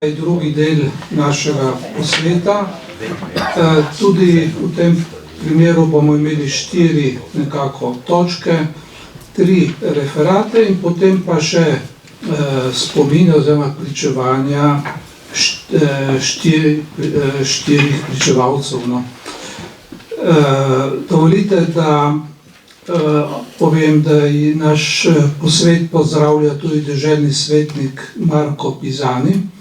Drugi del našega posveta. Tudi v tem primeru bomo imeli 4 nekako točke, 3 referate in potem pa še spomine oziroma pričevanja 4 pričevalcev. Dovolite, da povem, da je naš posvet pozdravlja tudi deželni svetnik Marko Pisani,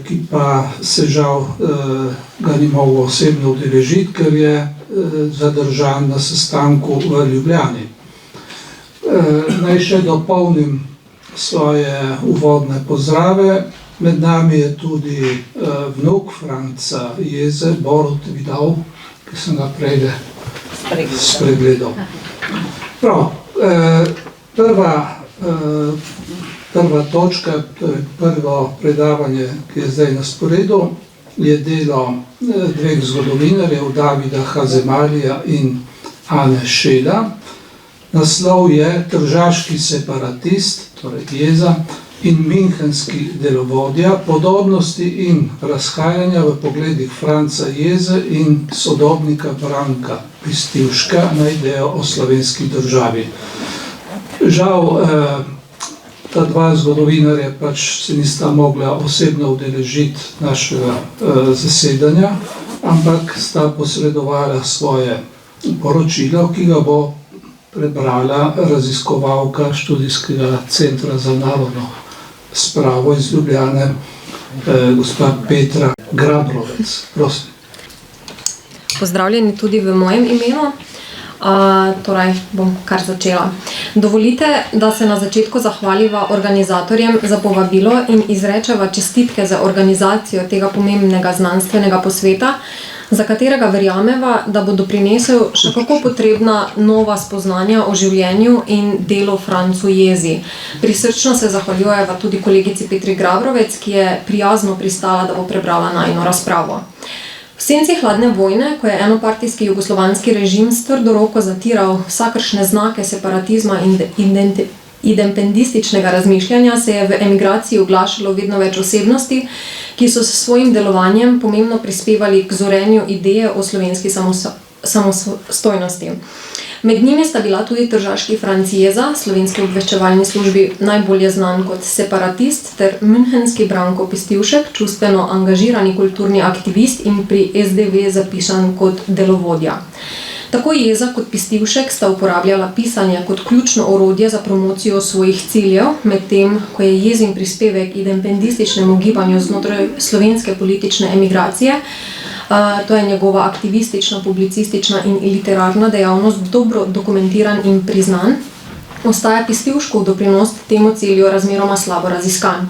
ki pa se žal ga ni mogel osebno udeležiti, ker je zadržan na sestanku v Ljubljani. Naj še dopolnim svoje uvodne pozdrave. Med nami je tudi vnuk Franca Jeze, Borut Vidal, ki sem ga prej spregledal. Prav, prva točka, to je prvo predavanje, ki je zdaj na sporedu, je delo 2 zgodovinarjev, Davida Hazemalija in Ane Šela. Naslov je Tržaški separatist, torej Jeza, in Münchenski delovodja, podobnosti in razhajanja v pogledih Franca Jeze in sodobnika Branka Pistivška na idejo o slovenski državi. Žal, ta 2 zgodovinarja pač se nista mogla osebno udeležiti našega zasedanja, ampak sta posredovala svoje poročilo, ki ga bo prebrala raziskovalka Študijskega centra za narodno spravo iz Ljubljane, gospa Petra Grabrovec. Prosim. Pozdravljeni tudi v mojem imenu. Torej, bom kar začela. Dovolite, da se na začetku zahvaliva organizatorjem za povabilo in izrečeva čestitke za organizacijo tega pomembnega znanstvenega posveta, za katerega verjameva, da bo doprinesel še kako potrebna nova spoznanja o življenju in delu Francu Jezi. Prisrčno se zahvaljujeva tudi kolegici Petri Grabrovec, ki je prijazno pristala, da bo prebrala najino razpravo. V senci hladne vojne, ko je enopartijski jugoslovanski režim s trdo roko zatiral vsakršne znake separatizma in independističnega razmišljanja, se je v emigraciji oglašalo vedno več osebnosti, ki so s svojim delovanjem pomembno prispevali k zorenju ideje o slovenski samostojnosti. Med njimi sta bila tudi tržaški Franc Jeza, slovenski obveščevalni službi najbolje znan kot separatist, ter münchenski Branko Pistivšek, čustveno angažirani kulturni aktivist in pri SDV zapisan kot delovodja. Tako Jeza kot Pistivšek sta uporabljala pisanje kot ključno orodje za promocijo svojih ciljev, medtem ko je Jezin prispevek independističnemu gibanju znotraj slovenske politične emigracije, to je njegova aktivistična, publicistična in literarna dejavnost, dobro dokumentiran in priznan, ostaja Pistivškov doprinos temu cilju razmeroma slabo raziskan.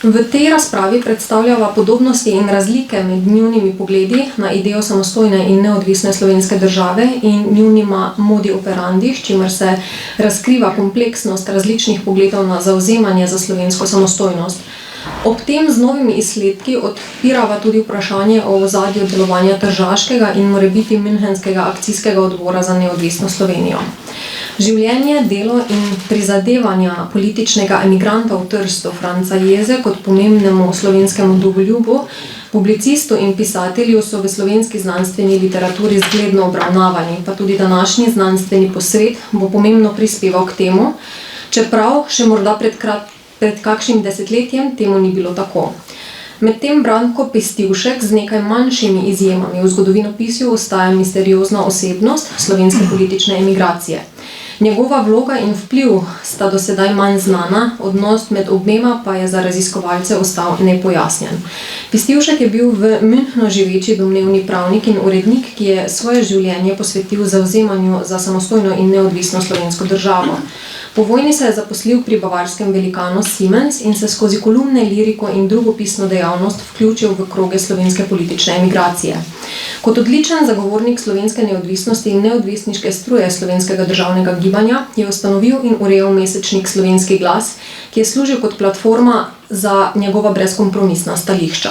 V tej razpravi predstavljava podobnosti in razlike med njunimi pogledi na idejo samostojne in neodvisne slovenske države in njunima modi operandi, s čimer se razkriva kompleksnost različnih pogledov na zavzemanje za slovensko samostojnost. Ob tem z novimi izsledki odpirava tudi vprašanje o ozadju delovanja tržaškega in morebiti münchenskega akcijskega odbora za neodvisno Slovenijo. Življenje, delo in prizadevanja političnega emigranta v Trstu Franca Jeze kot pomembnemu slovenskemu dovoljubu, publicistu in pisatelju so v slovenski znanstveni literaturi zgledno obravnavani, pa tudi današnji znanstveni posvet bo pomembno prispeval k temu, čeprav še morda pred kakšnim desetletjem temu ni bilo tako. Medtem Branko Pistivšek z nekaj manjšimi izjemami v zgodovinopisju ostaja misteriozna osebnost slovenske politične emigracije. Njegova vloga in vpliv sta do sedaj manj znana, odnos med obema pa je za raziskovalce ostal nepojasnjen. Pistivšek je bil v Münchnu živeči domnevni pravnik in urednik, ki je svoje življenje posvetil zavzemanju za samostojno in neodvisno slovensko državo. Po vojni se je zaposlil pri bavarskem velikanu Siemens in se skozi kolumne, liriko in drugopisno dejavnost vključil v kroge slovenske politične emigracije. Kot odličen zagovornik slovenske neodvisnosti in neodvisniške struje slovenskega državnega gibanja je ustanovil in urejal mesečnik Slovenski glas, ki je služil kot platforma za njegova brezkompromisna stališča.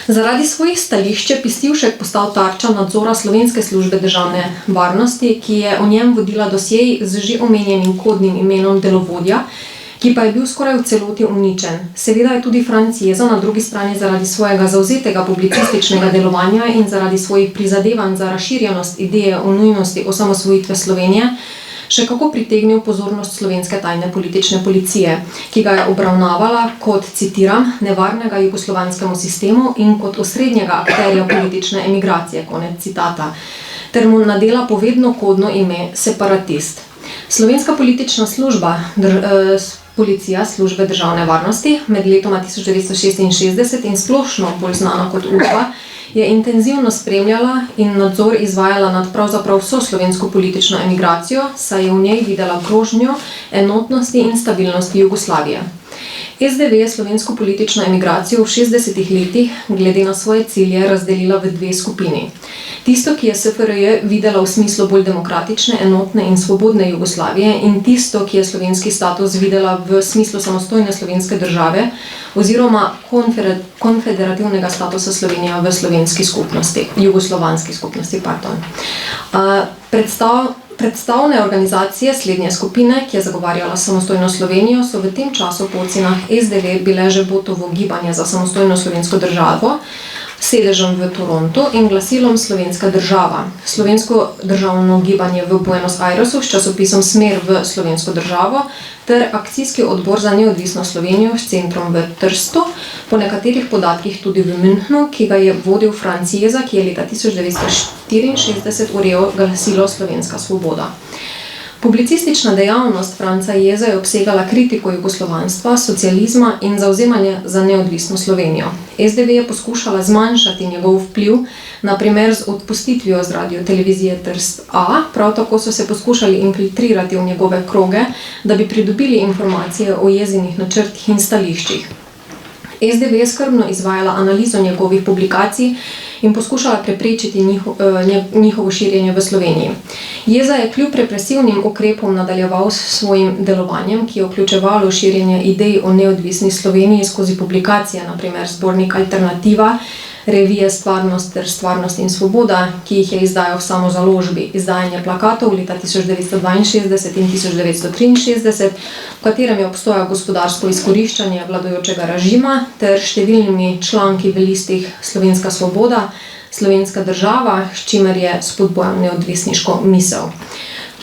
Zaradi svojih stališč je Pistivšek postal tarča nadzora Slovenske službe državne varnosti, ki je o njem vodila dosjej z že omenjenim kodnim imenom delovodja, ki pa je bil skoraj v celoti uničen. Seveda je tudi Franc Jeza na drugi strani zaradi svojega zavzetega publicističnega delovanja in zaradi svojih prizadevanj za razširjenost ideje o nujnosti osamosvojitve Slovenije še kako pritegnil pozornost slovenske tajne politične policije, ki ga je obravnavala kot, citiram, nevarnega jugoslovanskemu sistemu in kot osrednjega akterja politične emigracije, konec citata, ter mu nadela povedno kodno ime separatist. Slovenska politična služba, policija službe državne varnosti med letoma 1966 in splošno bolj znana kot UDBA, je intenzivno spremljala in nadzor izvajala nad pravzaprav vso slovensko politično emigracijo, saj je v njej videla grožnjo enotnosti in stabilnosti Jugoslavije. SDV je slovensko politično emigracijo v 60-ih letih glede na svoje cilje razdelila v dve skupini. Tisto, ki je SFRJ videla v smislu bolj demokratične, enotne in svobodne Jugoslavije, in tisto, ki je slovenski status videla v smislu samostojne slovenske države oziroma konfederativnega statusa Slovenije v slovenski skupnosti, jugoslovanski skupnosti, Predstavne organizacije slednje skupine, ki je zagovarjala samostojno Slovenijo, so v tem času po ocenah SDV bile že Botovo gibanje za samostojno slovensko državo, sedežem v Torontu in glasilom Slovenska država, slovensko državno gibanje v Buenos Airesu s časopisom Smer v slovensko državo ter akcijski odbor za neodvisno Slovenijo s centrom v Trstu, po nekaterih podatkih tudi v Münchnu, ki ga je vodil Franc Jeza, ki je leta 1964 urejal glasilo Slovenska svoboda. Publicistična dejavnost Franca Jeze je obsegala kritiko jugoslovanstva, socializma in zavzemanje za neodvisno Slovenijo. SDV je poskušala zmanjšati njegov vpliv, na primer z odpustitvijo z radiotelevizije Trst A, prav tako so se poskušali infiltrirati v njegove kroge, da bi pridobili informacije o Jezinih načrtih in stališčih. SDV je skrbno izvajala analizo njegovih publikacij in poskušala preprečiti njihovo širjenje v Sloveniji. Jeza je kljub represivnim ukrepom nadaljeval s svojim delovanjem, ki je vključevalo širjenje idej o neodvisni Sloveniji skozi publikacije, na primer zbornik Alternativa, revije Stvarnost ter Stvarnost in svoboda, ki jih je izdajal v samozaložbi, izdajanje plakatov leta 1962 in 1963, v katerem je obstojal gospodarsko izkoriščanje vladajočega režima, ter številnimi članki v listih Slovenska svoboda, Slovenska država, s čimer je spodbujal neodvisniško misel.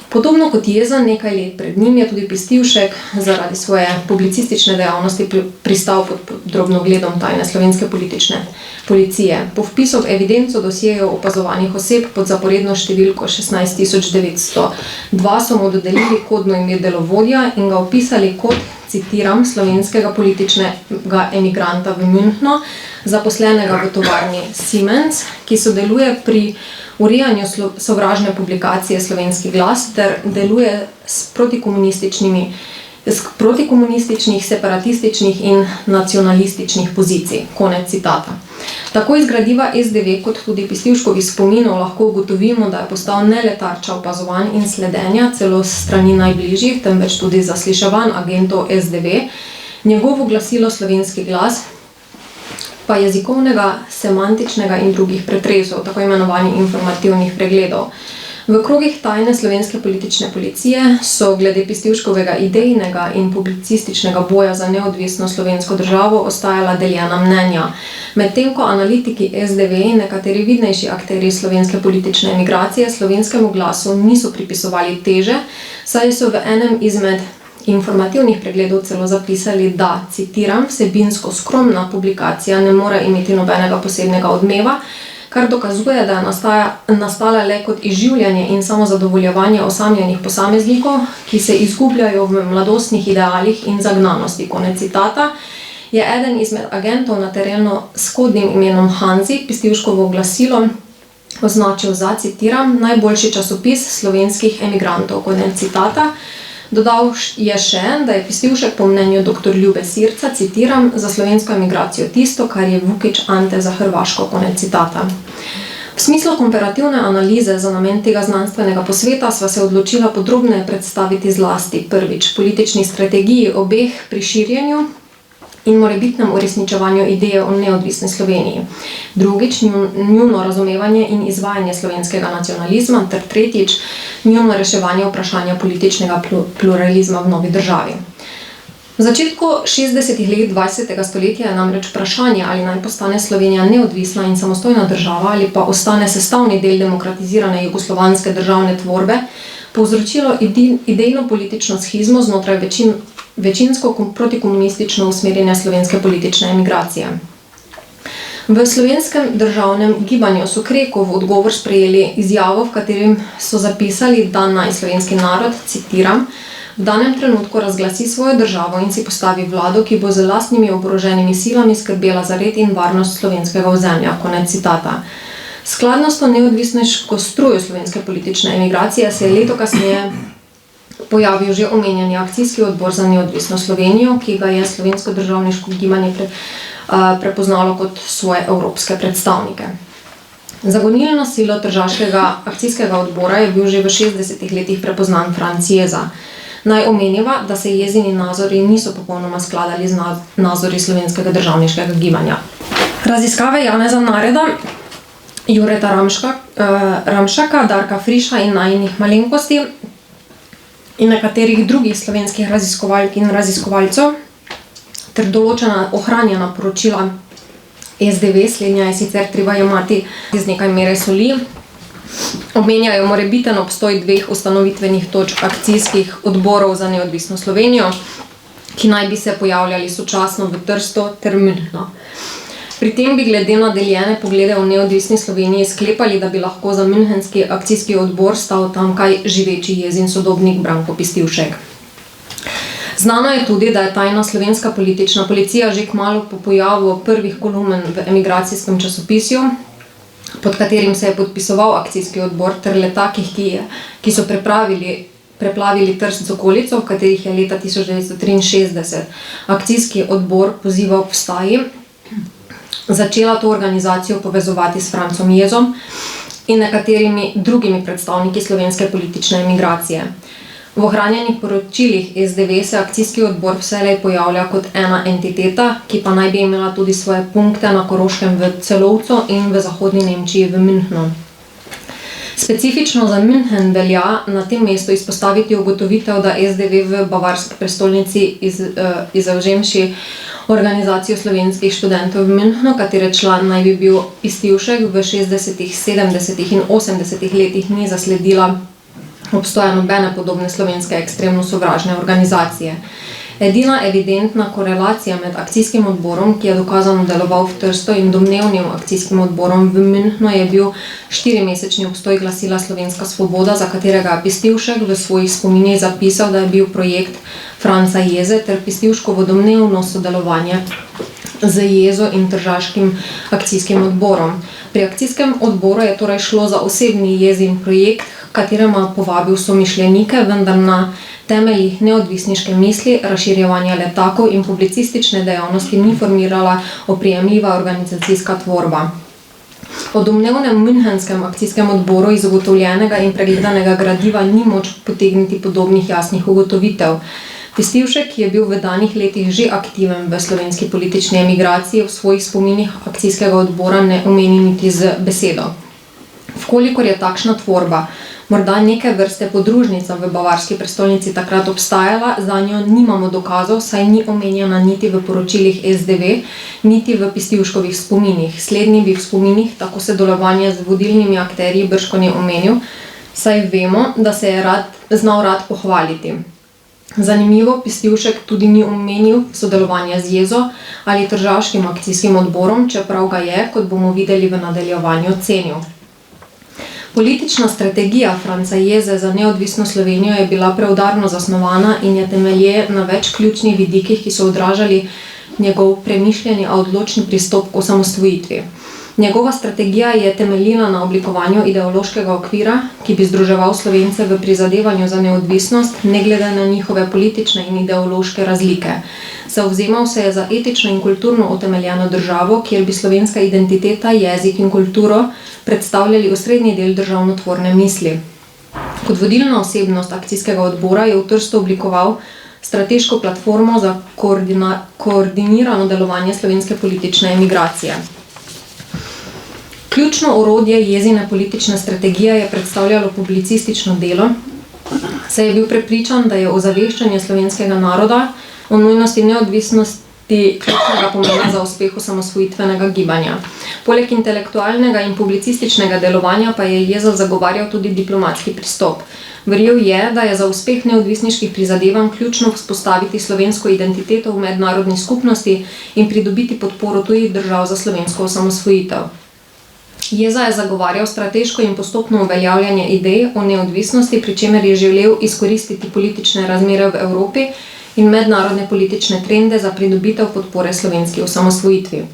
Podobno kot Jeza, nekaj let pred njim je tudi Pistivšek zaradi svoje publicistične dejavnosti pristal pod drobnogledom tajne slovenske politične policije. Po vpisu v evidenco dosjejev opazovanih oseb pod zaporedno številko 16902 so mu dodelili kodno ime delovodja in ga opisali kot, citiram, slovenskega političnega emigranta v Münchnu, zaposlenega v tovarni Siemens, ki sodeluje pri urejanju sovražne publikacije Slovenski glas ter deluje s protikomunističnih, separatističnih in nacionalističnih pozicij. Konec citata. Tako iz gradiva SDV kot tudi Pistivškovih spominov lahko ugotovimo, da je postal ne le tarča opazovanj in sledenja celo s strani najbližjih, temveč tudi zasliševanj agentov SDV, njegovo glasilo Slovenski glas pa jezikovnega, semantičnega in drugih pretresov, tako imenovanih informativnih pregledov. V krogih tajne slovenske politične policije so glede Pistivškovega idejnega in publicističnega boja za neodvisno slovensko državo ostajala deljena mnenja. Medtem ko analitiki SDV in nekateri vidnejši akterji slovenske politične emigracije slovenskemu glasu niso pripisovali teže, saj so v enem izmed informativnih pregledov celo zapisali, da, citiram, vsebinsko skromna publikacija ne more imeti nobenega posebnega odmeva, kar dokazuje, da je nastala le kot izživljanje in samozadovoljevanje osamljenih posameznikov, ki se izgubljajo v mladostnih idealih in zagnanosti. Konec citata. Je eden izmed agentov na terenu s kodnim imenom Hanzi Pistivškovo glasilo označil za, citiram, najboljši časopis slovenskih emigrantov. Konec citata. Dodal je še, da je Pistivšek po mnenju dr. Ljube Sirca, citiram, za slovensko emigracijo tisto, kar je Vukić Ante za Hrvaško, konec citata. V smislu komparativne analize za namen tega znanstvenega posveta sva se odločila podrobneje predstaviti zlasti prvič politični strategiji obeh pri širjenju in morebitnem uresničevanju ideje o neodvisni Sloveniji. Drugič, njuno razumevanje in izvajanje slovenskega nacionalizma, ter tretjič, njuno reševanje vprašanja političnega pluralizma v novi državi. V začetku 60. let 20. stoletja je namreč vprašanje, ali naj postane Slovenija neodvisna in samostojna država ali pa ostane sestavni del demokratizirane jugoslovanske državne tvorbe, povzročilo idejno-politično shizmo znotraj večinsko protikomunistično usmerjene slovenske politične emigracije. V slovenskem državnem gibanju so Kreko v odgovor sprejeli izjavo, v katerim so zapisali, da naj slovenski narod, citiram, v danem trenutku razglasi svojo državo in si postavi vlado, ki bo z lastnimi oboroženimi silami skrbela za red in varnost slovenskega ozemlja. Konec citata. Skladno s to neodvisniško strujo slovenske politične emigracije se je leto kasneje pojavil že omenjeni akcijski odbor za neodvisno Slovenijo, ki ga je slovensko državniško gibanje prepoznalo kot svoje evropske predstavnike. Za gonilno silo tržaškega akcijskega odbora je bil že v 60. letih prepoznan Franc Jeza. Naj omeniva, da se Jezini nazori niso popolnoma skladali z nazori slovenskega državniškega gibanja. Raziskave Janeza Nareda, Jureta Ramšaka, Darka Friša in najinih malenkosti in nekaterih drugih slovenskih raziskovalk in raziskovalcev ter določena ohranjena poročila SDV, slednja je sicer treba jemati z nekaj mere soli, omenjajo morebiten obstoj dveh ustanovitvenih točk akcijskih odborov za neodvisno Slovenijo, ki naj bi se pojavljali sočasno v Trstu ter Münchnu. Pri tem bi glede na deljene poglede o neodvisni Sloveniji sklepali, da bi lahko za münchenski akcijski odbor stal tamkaj živeči Jezin sodobnik Branko Pistivšek. Znano je tudi, da je tajna slovenska politična policija že kmalu po pojavu prvih kolumen v emigracijskem časopisju, pod katerim se je podpisoval akcijski odbor, ter letakih, ki so preplavili Trst z okolico, v katerih je leta 1963 akcijski odbor pozival k vstaji, začela to organizacijo povezovati s Francom Jezom in nekaterimi drugimi predstavniki slovenske politične emigracije. V ohranjenih poročilih SDV se akcijski odbor vselej pojavlja kot ena entiteta, ki pa naj bi imela tudi svoje punkte na Koroškem v Celovcu in v zahodni Nemčiji v Münchnu. Specifično za München velja na tem mestu izpostaviti ugotovitev, da SDV v bavarski prestolnici izvzemši organizacijo slovenskih študentov v Münchnu, katere član naj bi bil Pistivšek, v 60., 70. in 80. letih ni zasledila obstoja nobene podobne slovenske ekstremno sovražne organizacije. Edina evidentna korelacija med akcijskim odborom, ki je dokazano deloval v Trstu, in domnevnim akcijskim odborom v Münchnu je bil 4-mesečni obstoj glasila Slovenska svoboda, za katerega je Pistivšek v svojih spominih zapisal, da je bil projekt Franca Jeze ter Pistivškovo domnevno sodelovanje z Jezo in tržaškim akcijskim odborom. Pri akcijskem odboru je torej šlo za osebni Jezin projekt, kateremu je povabil somišljenike, vendar na temeljih neodvisniške misli, razširjevanja letakov in publicistične dejavnosti ni formirala oprijemljiva organizacijska tvorba. O domnevnem münchenskem akcijskem odboru iz ugotovljenega in pregledanega gradiva ni moč potegniti podobnih jasnih ugotovitev. Pistivšek, ki je bil v danih letih že aktiven v slovenski politični emigraciji, v svojih spominih akcijskega odbora ne omeni niti z besedo. Vkolikor je takšna tvorba morda neke vrste podružnica v bavarski prestolnici takrat obstajala, zanjo nimamo dokazov, saj ni omenjena niti v poročilih SDV, niti v Pistivškovih spominih. Slednji bi v spominih tako sodelovanje z vodilnimi akterji bržkone omenil, saj vemo, da se je znal rad pohvaliti. Zanimivo, Pistivšek tudi ni omenil sodelovanja z Jezo ali tržaškim akcijskim odborom, čeprav ga je, kot bomo videli v nadaljevanju, cenil. Politična strategija Franca Jeze za neodvisno Slovenijo je bila preudarno zasnovana in je temelje na več ključnih vidikih, ki so odražali njegov premišljeni, a odločni pristop k osamosvojitvi. Njegova strategija je temeljila na oblikovanju ideološkega okvira, ki bi združeval Slovence v prizadevanju za neodvisnost, ne glede na njihove politične in ideološke razlike. Zavzemal se je za etično in kulturno utemeljeno državo, kjer bi slovenska identiteta, jezik in kulturo predstavljali osrednji del državnotvorne misli. Kot vodilna osebnost akcijskega odbora je v Trstu oblikoval strateško platformo za koordinirano delovanje slovenske politične emigracije. Ključno orodje Jezine politične strategije je predstavljalo publicistično delo, saj je bil prepričan, da je ozaveščanje slovenskega naroda o nujnosti neodvisnosti ključnega pomena za uspeh osamosvojitvenega gibanja. Poleg intelektualnega in publicističnega delovanja pa je Jeza zagovarjal tudi diplomatski pristop. Verjel je, da je za uspeh neodvisniških prizadevanj ključno vzpostaviti slovensko identiteto v mednarodni skupnosti in pridobiti podporo tujih držav za slovensko osamosvojitev. Jeza je zagovarjal strateško in postopno uveljavljanje idej o neodvisnosti, pri čemer je želel izkoristiti politične razmere v Evropi in mednarodne politične trende za pridobitev podpore slovenski osamosvojitvi.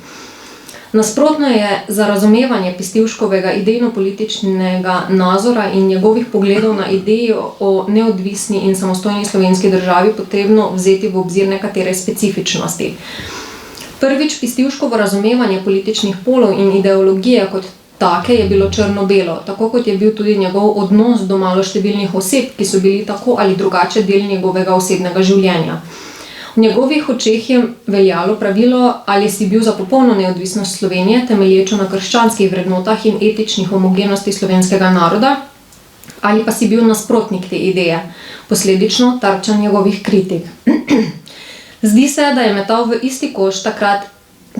Nasprotno je za razumevanje Pistivškovega idejno-političnega nazora in njegovih pogledov na idejo o neodvisni in samostojni slovenski državi potrebno vzeti v obzir nekatere specifičnosti. Prvič, Pistivškovo razumevanje političnih polov in ideologije kot take je bilo črno-belo, tako kot je bil tudi njegov odnos do maloštevilnih oseb, ki so bili tako ali drugače del njegovega osebnega življenja. V njegovih očeh je veljalo pravilo, ali si bil za popolno neodvisnost Slovenije, temelječo na krščanskih vrednotah in etičnih homogenosti slovenskega naroda, ali pa si bil nasprotnik te ideje, posledično tarča njegovih kritik. Zdi se, da je metal v isti koš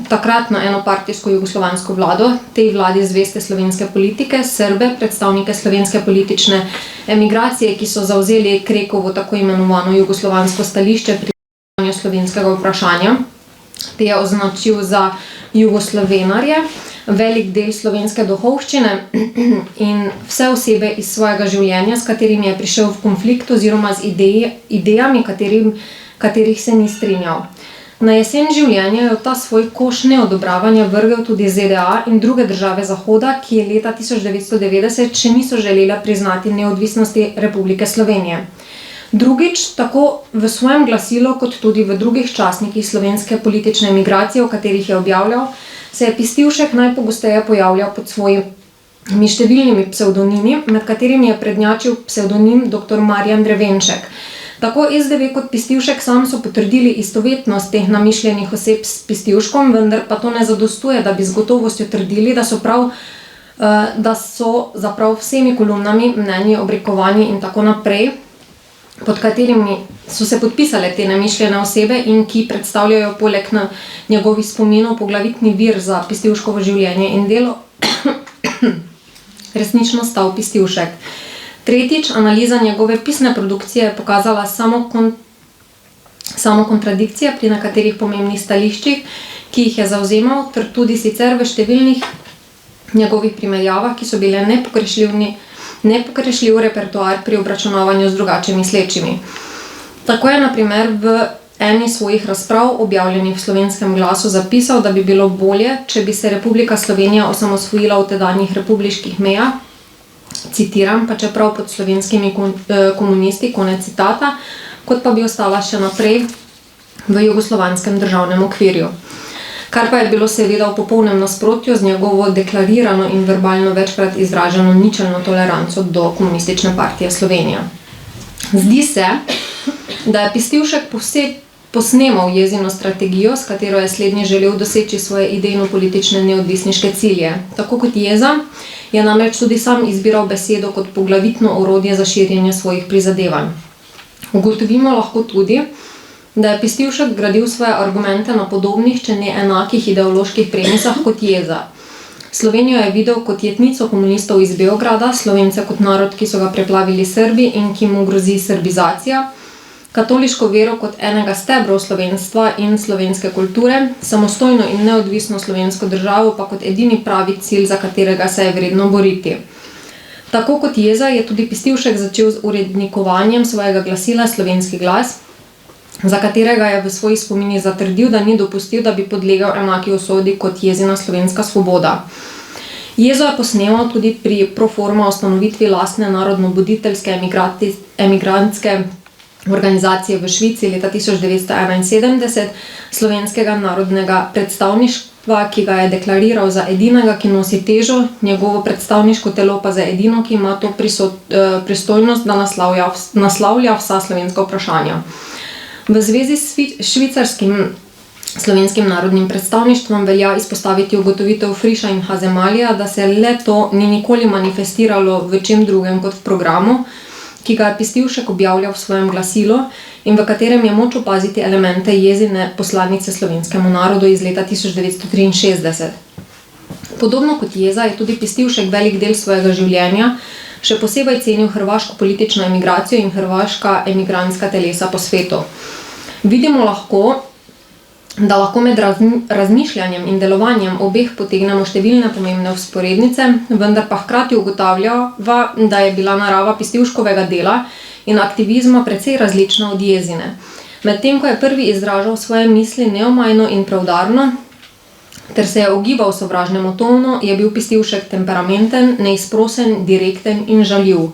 takratno enopartijsko jugoslovansko vlado, tej vladi zveste slovenske politike, Srbe, predstavnike slovenske politične emigracije, ki so zavzeli Krekovo tako imenovano jugoslovansko stališče pri slovenskega vprašanja. Te je označil za jugoslovenarje, velik del slovenske duhovščine in vse osebe iz svojega življenja, s katerimi je prišel v konflikt oziroma z idejami, katerih se ni strinjal. Na jesen življenja je v ta svoj koš neodobravanja vrgel tudi ZDA in druge države Zahoda, ki je leta 1990 še niso želele priznati neodvisnosti Republike Slovenije. Drugič, tako v svojem glasilu, kot tudi v drugih časnikih slovenske politične emigracije, o katerih je objavljal, se je Pistivšek najpogosteje pojavljal pod svojimi številnimi psevdonimi, med katerimi je prednjačil psevdonim dr. Marjan Drevenšek. Tako SDV kot Pistivšek sam so potrdili istovetnost teh namišljenih oseb s Pistivškom, vendar pa to ne zadostuje, da bi z gotovostjo trdili, da so zaprav vsemi kolumnami, mnenji, obrekovanji in tako naprej, pod katerimi so se podpisale te namišljene osebe in ki predstavljajo poleg njegovih spominov poglavitni vir za Pistivškovo življenje in delo, resnično stal Pistivšek. Tretjič, analiza njegove pisne produkcije je pokazala samo kontradikcije pri nekaterih pomembnih stališčih, ki jih je zavzemal, ter tudi sicer v številnih njegovih primerjavah, ki so bile nepokrešljiv repertoar pri obračunavanju z drugače mislečimi. Tako je na primer v eni svojih razprav, objavljenih v Slovenskem glasu, zapisal, da bi bilo bolje, če bi se Republika Slovenija osamosvojila v tedanjih republiških mejah, citiram, pa čeprav pod slovenskimi komunisti, konec citata, kot pa bi ostala še naprej v jugoslovanskem državnem okvirju. Kar pa je bilo seveda v popolnem nasprotju z njegovo deklarirano in verbalno večkrat izraženo ničelno toleranco do Komunistične partije Slovenija. Zdi se, da je Pistivšek posnemal Jezino strategijo, s katero je slednji želel doseči svoje idejno-politične neodvisniške cilje. Tako kot Jeza je namreč tudi sam izbiral besedo kot poglavitno orodje za širjenje svojih prizadevanj. Ugotovimo lahko tudi, da je Pistivšek gradil svoje argumente na podobnih, če ne enakih ideoloških premisah kot Jeza. Slovenijo je videl kot jetnico komunistov iz Beograda, Slovence kot narod, ki so ga preplavili Srbi in ki mu grozi srbizacija, katoliško vero kot enega stebrov slovenstva in slovenske kulture, samostojno in neodvisno slovensko državo pa kot edini pravi cilj, za katerega se je vredno boriti. Tako kot Jeza je tudi Pistivšek začel z urednikovanjem svojega glasila Slovenski glas, za katerega je v svojih spominih zatrdil, da ni dopustil, da bi podlegel enaki usodi kot Jezina Slovenska svoboda. Jezo je posnemal tudi pri proforma ustanovitvi lastne narodnobuditeljske emigrantske organizacije v Švici leta 1971, slovenskega narodnega predstavništva, ki ga je deklariral za edinega, ki nosi težo, njegovo predstavniško telo pa za edino, ki ima to pristojnost, da naslavlja vsa slovenska vprašanja. V zvezi s švicarskim slovenskim narodnim predstavništvom velja izpostaviti ugotovitev Friša in Hazemalija, da se le to ni nikoli manifestiralo v čem drugem kot v programu, ki ga je Pistivšek objavljal v svojem glasilu in v katerem je moč opaziti elemente Jezine poslanice slovenskemu narodu iz leta 1963. Podobno kot Jeza je tudi Pistivšek velik del svojega življenja še posebej cenil hrvaško politično emigracijo in hrvaška emigrantska telesa po svetu. Vidimo lahko, da lahko med razmišljanjem in delovanjem obeh potegnemo številne pomembne vzporednice, vendar pa hkrati ugotavljava, da je bila narava Pistivškovega dela in aktivizma precej različna od Jezine. Medtem ko je prvi izražal svoje misli neomajno in preudarno, ter se je ogibal v sovražnem tonu, je bil Pistivšek temperamenten, neizprosen, direkten in žaljiv.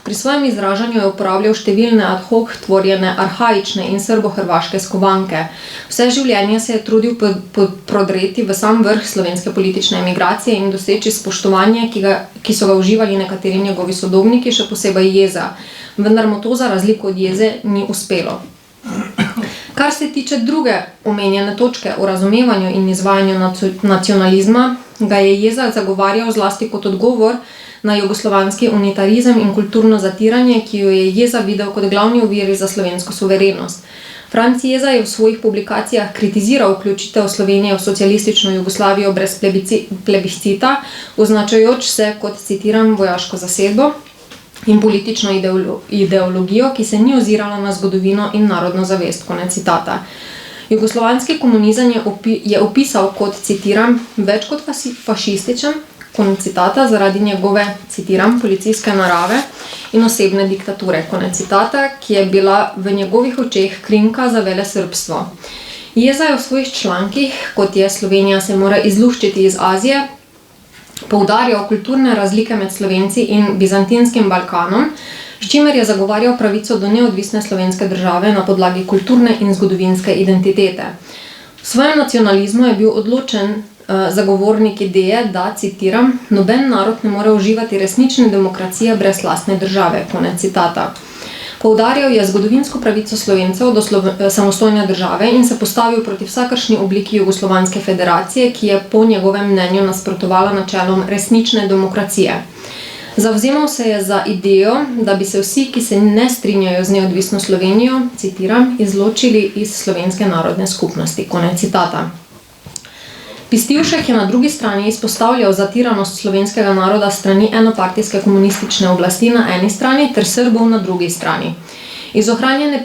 Pri svojem izražanju je uporabljal številne ad hoc tvorjene arhaične in srbo-hrvaške skovanke. Vse življenje se je trudil prodreti v sam vrh slovenske politične emigracije in doseči spoštovanje, ki so ga uživali nekateri njegovi sodobniki, še posebej Jeza. Vendar mu to za razliko od Jeze ni uspelo. Kar se tiče druge omenjene točke o razumevanju in izvajanju nacionalizma, ga je Jeza zagovarjal zlasti kot odgovor na jugoslovanski unitarizem in kulturno zatiranje, ki jo je Jeza videl kot glavni oviri za slovensko suverenost. Franc Jeza je v svojih publikacijah kritiziral vključitev Slovenije v socialistično Jugoslavijo brez plebiscita, označujoč se kot, citiram, vojaško zasedbo in politično ideologijo, ki se ni ozirala na zgodovino in narodno zavest, konec citata. Jugoslovanski komunizem je opisal kot, citiram, več kot fašističen, konec citata, zaradi njegove, citiram, policijske narave in osebne diktature, konec citata, ki je bila v njegovih očeh krinka za velesrbstvo. Jeza je v svojih člankih, kot je Slovenija se mora izluščiti iz Azije, poudarjal kulturne razlike med Slovenci in bizantinskim Balkanom, s čimer je zagovarjal pravico do neodvisne slovenske države na podlagi kulturne in zgodovinske identitete. V svojem nacionalizmu je bil odločen zagovornik ideje, da, citiram, noben narod ne more uživati resnične demokracije brez lastne države, konec citata. Poudarjal je zgodovinsko pravico Slovencev do samostojne države in se postavil proti vsakršni obliki Jugoslovanske federacije, ki je po njegovem mnenju nasprotovala načelom resnične demokracije. Zavzemal se je za idejo, da bi se vsi, ki se ne strinjajo z neodvisno Slovenijo, citiram, izločili iz slovenske narodne skupnosti, konec citata. Pistivšek je na drugi strani izpostavljal zatiranost slovenskega naroda strani enopartijske komunistične oblasti na eni strani ter Srbov na drugi strani. Iz ohranjene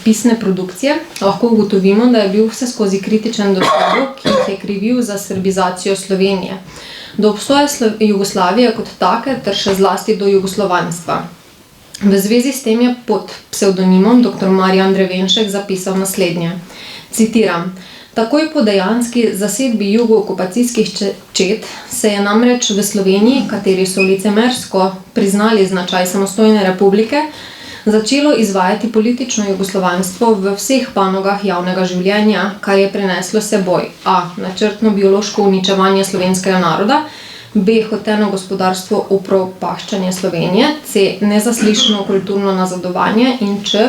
pisne produkcije lahko ugotovimo, da je bil vseskozi kritičen do Srbov, ki jih je krivil za srbizacijo Slovenije, do obstoja Jugoslavije kot take ter še zlasti do jugoslovanstva. V zvezi s tem je pod psevdonimom dr. Marijan Drevenšek zapisal naslednje, citiram, takoj po dejanski zasedbi jugo-okupacijskih čet se je namreč v Sloveniji, kateri so licemersko priznali značaj samostojne republike, začelo izvajati politično jugoslovanstvo v vseh panogah javnega življenja, kar je prineslo seboj a. načrtno biološko uničevanje slovenskega naroda, b. hoteno gospodarstvo upropaščanje Slovenije, c. nezaslišano kulturno nazadovanje in č.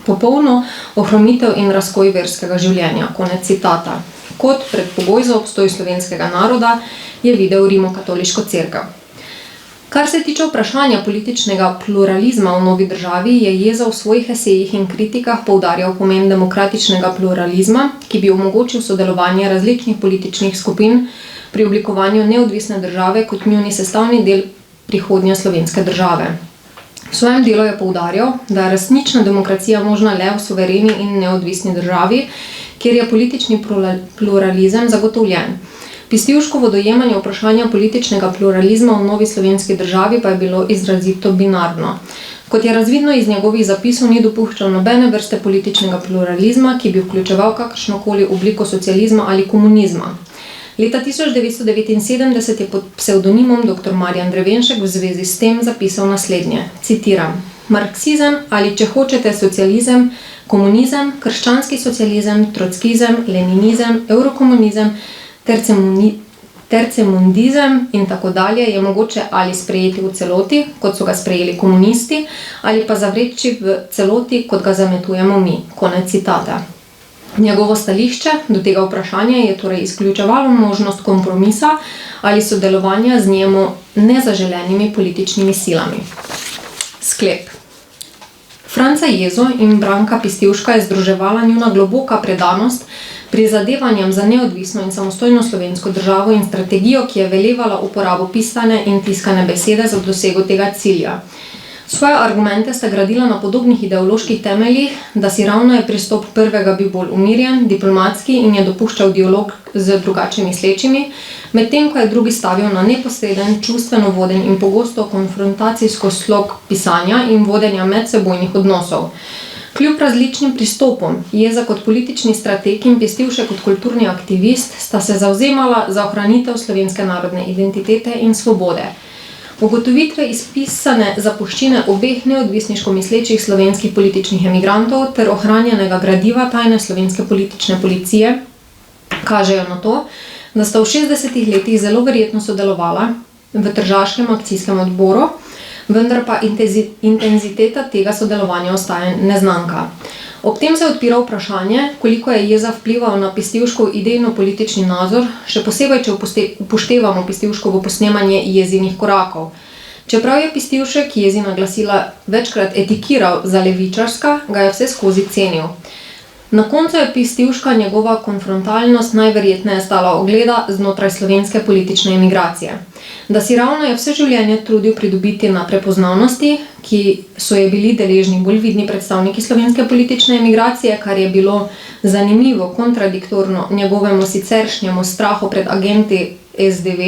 popolno ohromitev in razkoj verskega življenja, konec citata. Kot predpogoj za obstoj slovenskega naroda je videl rimokatoliško cerkev. Kar se tiče vprašanja političnega pluralizma v novi državi, je Jeza v svojih esejih in kritikah poudarjal pomen demokratičnega pluralizma, ki bi omogočil sodelovanje različnih političnih skupin pri oblikovanju neodvisne države kot njuni sestavni del prihodnje slovenske države. V svojem delu je poudarjal, da je resnična demokracija možna le v suvereni in neodvisni državi, kjer je politični pluralizem zagotovljen. Pistivškovo dojemanje vprašanja političnega pluralizma v novi slovenski državi pa je bilo izrazito binarno. Kot je razvidno iz njegovih zapisov, ni dopuščal nobene vrste političnega pluralizma, ki bi vključeval kakršnokoli obliko socializma ali komunizma. Leta 1979 je pod psevdonimom dr. Marijan Drevenšek v zvezi s tem zapisal naslednje, citiram, marksizem ali, če hočete, socializem, komunizem, krščanski socializem, trockizem, leninizem, eurokomunizem, tercemundizem in tako dalje je mogoče ali sprejeti v celoti, kot so ga sprejeli komunisti, ali pa zavreči v celoti, kot ga zametujemo mi, konec citata. Njegovo stališče do tega vprašanja je torej izključevalo možnost kompromisa ali sodelovanja z njemu nezaželenimi političnimi silami. Sklep. Franca Jezo in Branka Pistivška je združevala njuna globoka predanost prizadevanjem za neodvisno in samostojno slovensko državo in strategijo, ki je velevala uporabo pisane in tiskane besede za dosego tega cilja. Svoje argumente sta gradila na podobnih ideoloških temeljih, da si ravno je pristop prvega bil bolj umirjen, diplomatski in je dopuščal dialog z drugače mislečimi, medtem ko je drugi stavil na neposreden, čustveno voden in pogosto konfrontacijsko slog pisanja in vodenja medsebojnih odnosov. Kljub različnim pristopom, Jeza kot politični strateg in Pistivšek kot kulturni aktivist, sta se zavzemala za ohranitev slovenske narodne identitete in svobode. Ugotovitve izpisane zapuščine obeh neodvisniško mislečih slovenskih političnih emigrantov ter ohranjenega gradiva tajne slovenske politične policije kažejo na to, da sta v 60-ih letih zelo verjetno sodelovala v tržaškem akcijskem odboru, vendar pa intenziteta tega sodelovanja ostaja neznanka. Ob tem se odpira vprašanje, koliko je Jeza vplival na Pistivškov idejno-politični nazor, še posebej, če upoštevamo Pistivškovo posnemanje Jezinih korakov. Čeprav je Pistivšek Jezina glasila večkrat etikiral za levičarska, ga je vse skozi cenil. Na koncu je Pistivška njegova konfrontalnost najverjetneje stala ogleda znotraj slovenske politične emigracije. Da si ravno je vse življenje trudil pridobiti na prepoznavnosti, ki so je bili deležni bolj vidni predstavniki slovenske politične emigracije, kar je bilo zanimivo, kontradiktorno njegovemu siceršnjemu strahu pred agenti SDV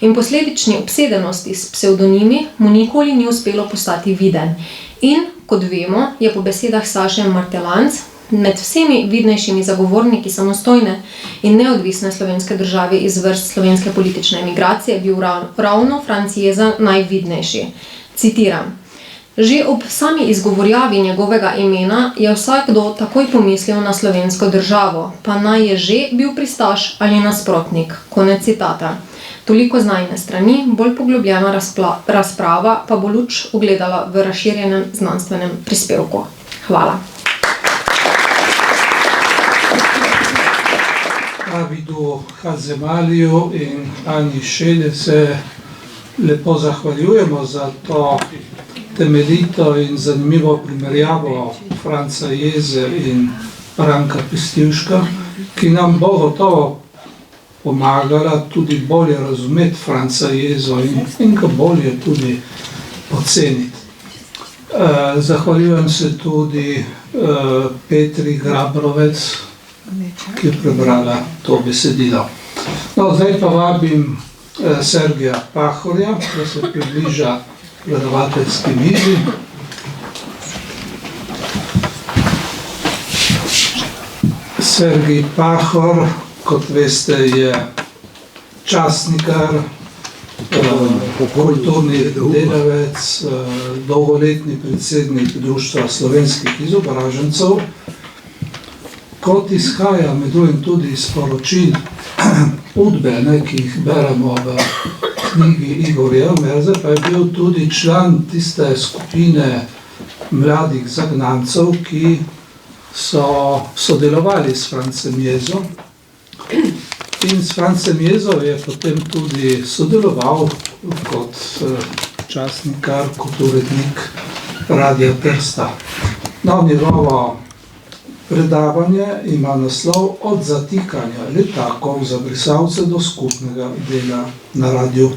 in posledični obsedenosti s psevdonimi, mu nikoli ni uspelo postati viden. In, kot vemo, je po besedah Saše Martelanc med vsemi vidnejšimi zagovorniki samostojne in neodvisne slovenske države iz vrst slovenske politične emigracije bil ravno Franc Jeza najvidnejši. Citiram: Že ob sami izgovorjavi njegovega imena je vsakdo takoj pomislil na slovensko državo, pa naj je že bil pristaš ali nasprotnik. Konec citata. Toliko z najine strani, bolj poglobljena razprava pa bo luč ugledala v razširjenem znanstvenem prispevku. Hvala. Davidu Hazemaliju in Ani Šelje se lepo zahvaljujemo za to temeljito in zanimivo primerjavo Franca Jeze in Branka Pistivška, ki nam bo gotovo pomagala tudi bolje razumeti Franca Jezo in ga bolje tudi oceniti. Zahvaljujem se tudi Petri Grabrovec, ki je prebrala to besedilo. No, zdaj pa vabim Sergeja Pahorja, da se približa predavateljski mizi. Sergej Pahor, kot veste, je časnikar, kulturni delavec, dolgoletni predsednik Društva slovenskih izobražencev. Kot izhaja med drugim tudi iz poročil Udbe, ki jih beremo v knjigi Igorja Merze, pa je bil tudi član tiste skupine mladih zagnancev, ki so sodelovali s Francem Jezo. In s Francem Jezo je potem tudi sodeloval kot časnikar, kot urednik Radia Trsta. No, njegovo predavanje ima naslov Od zatikanja letakov za brisalce do skupnega dela na radiju.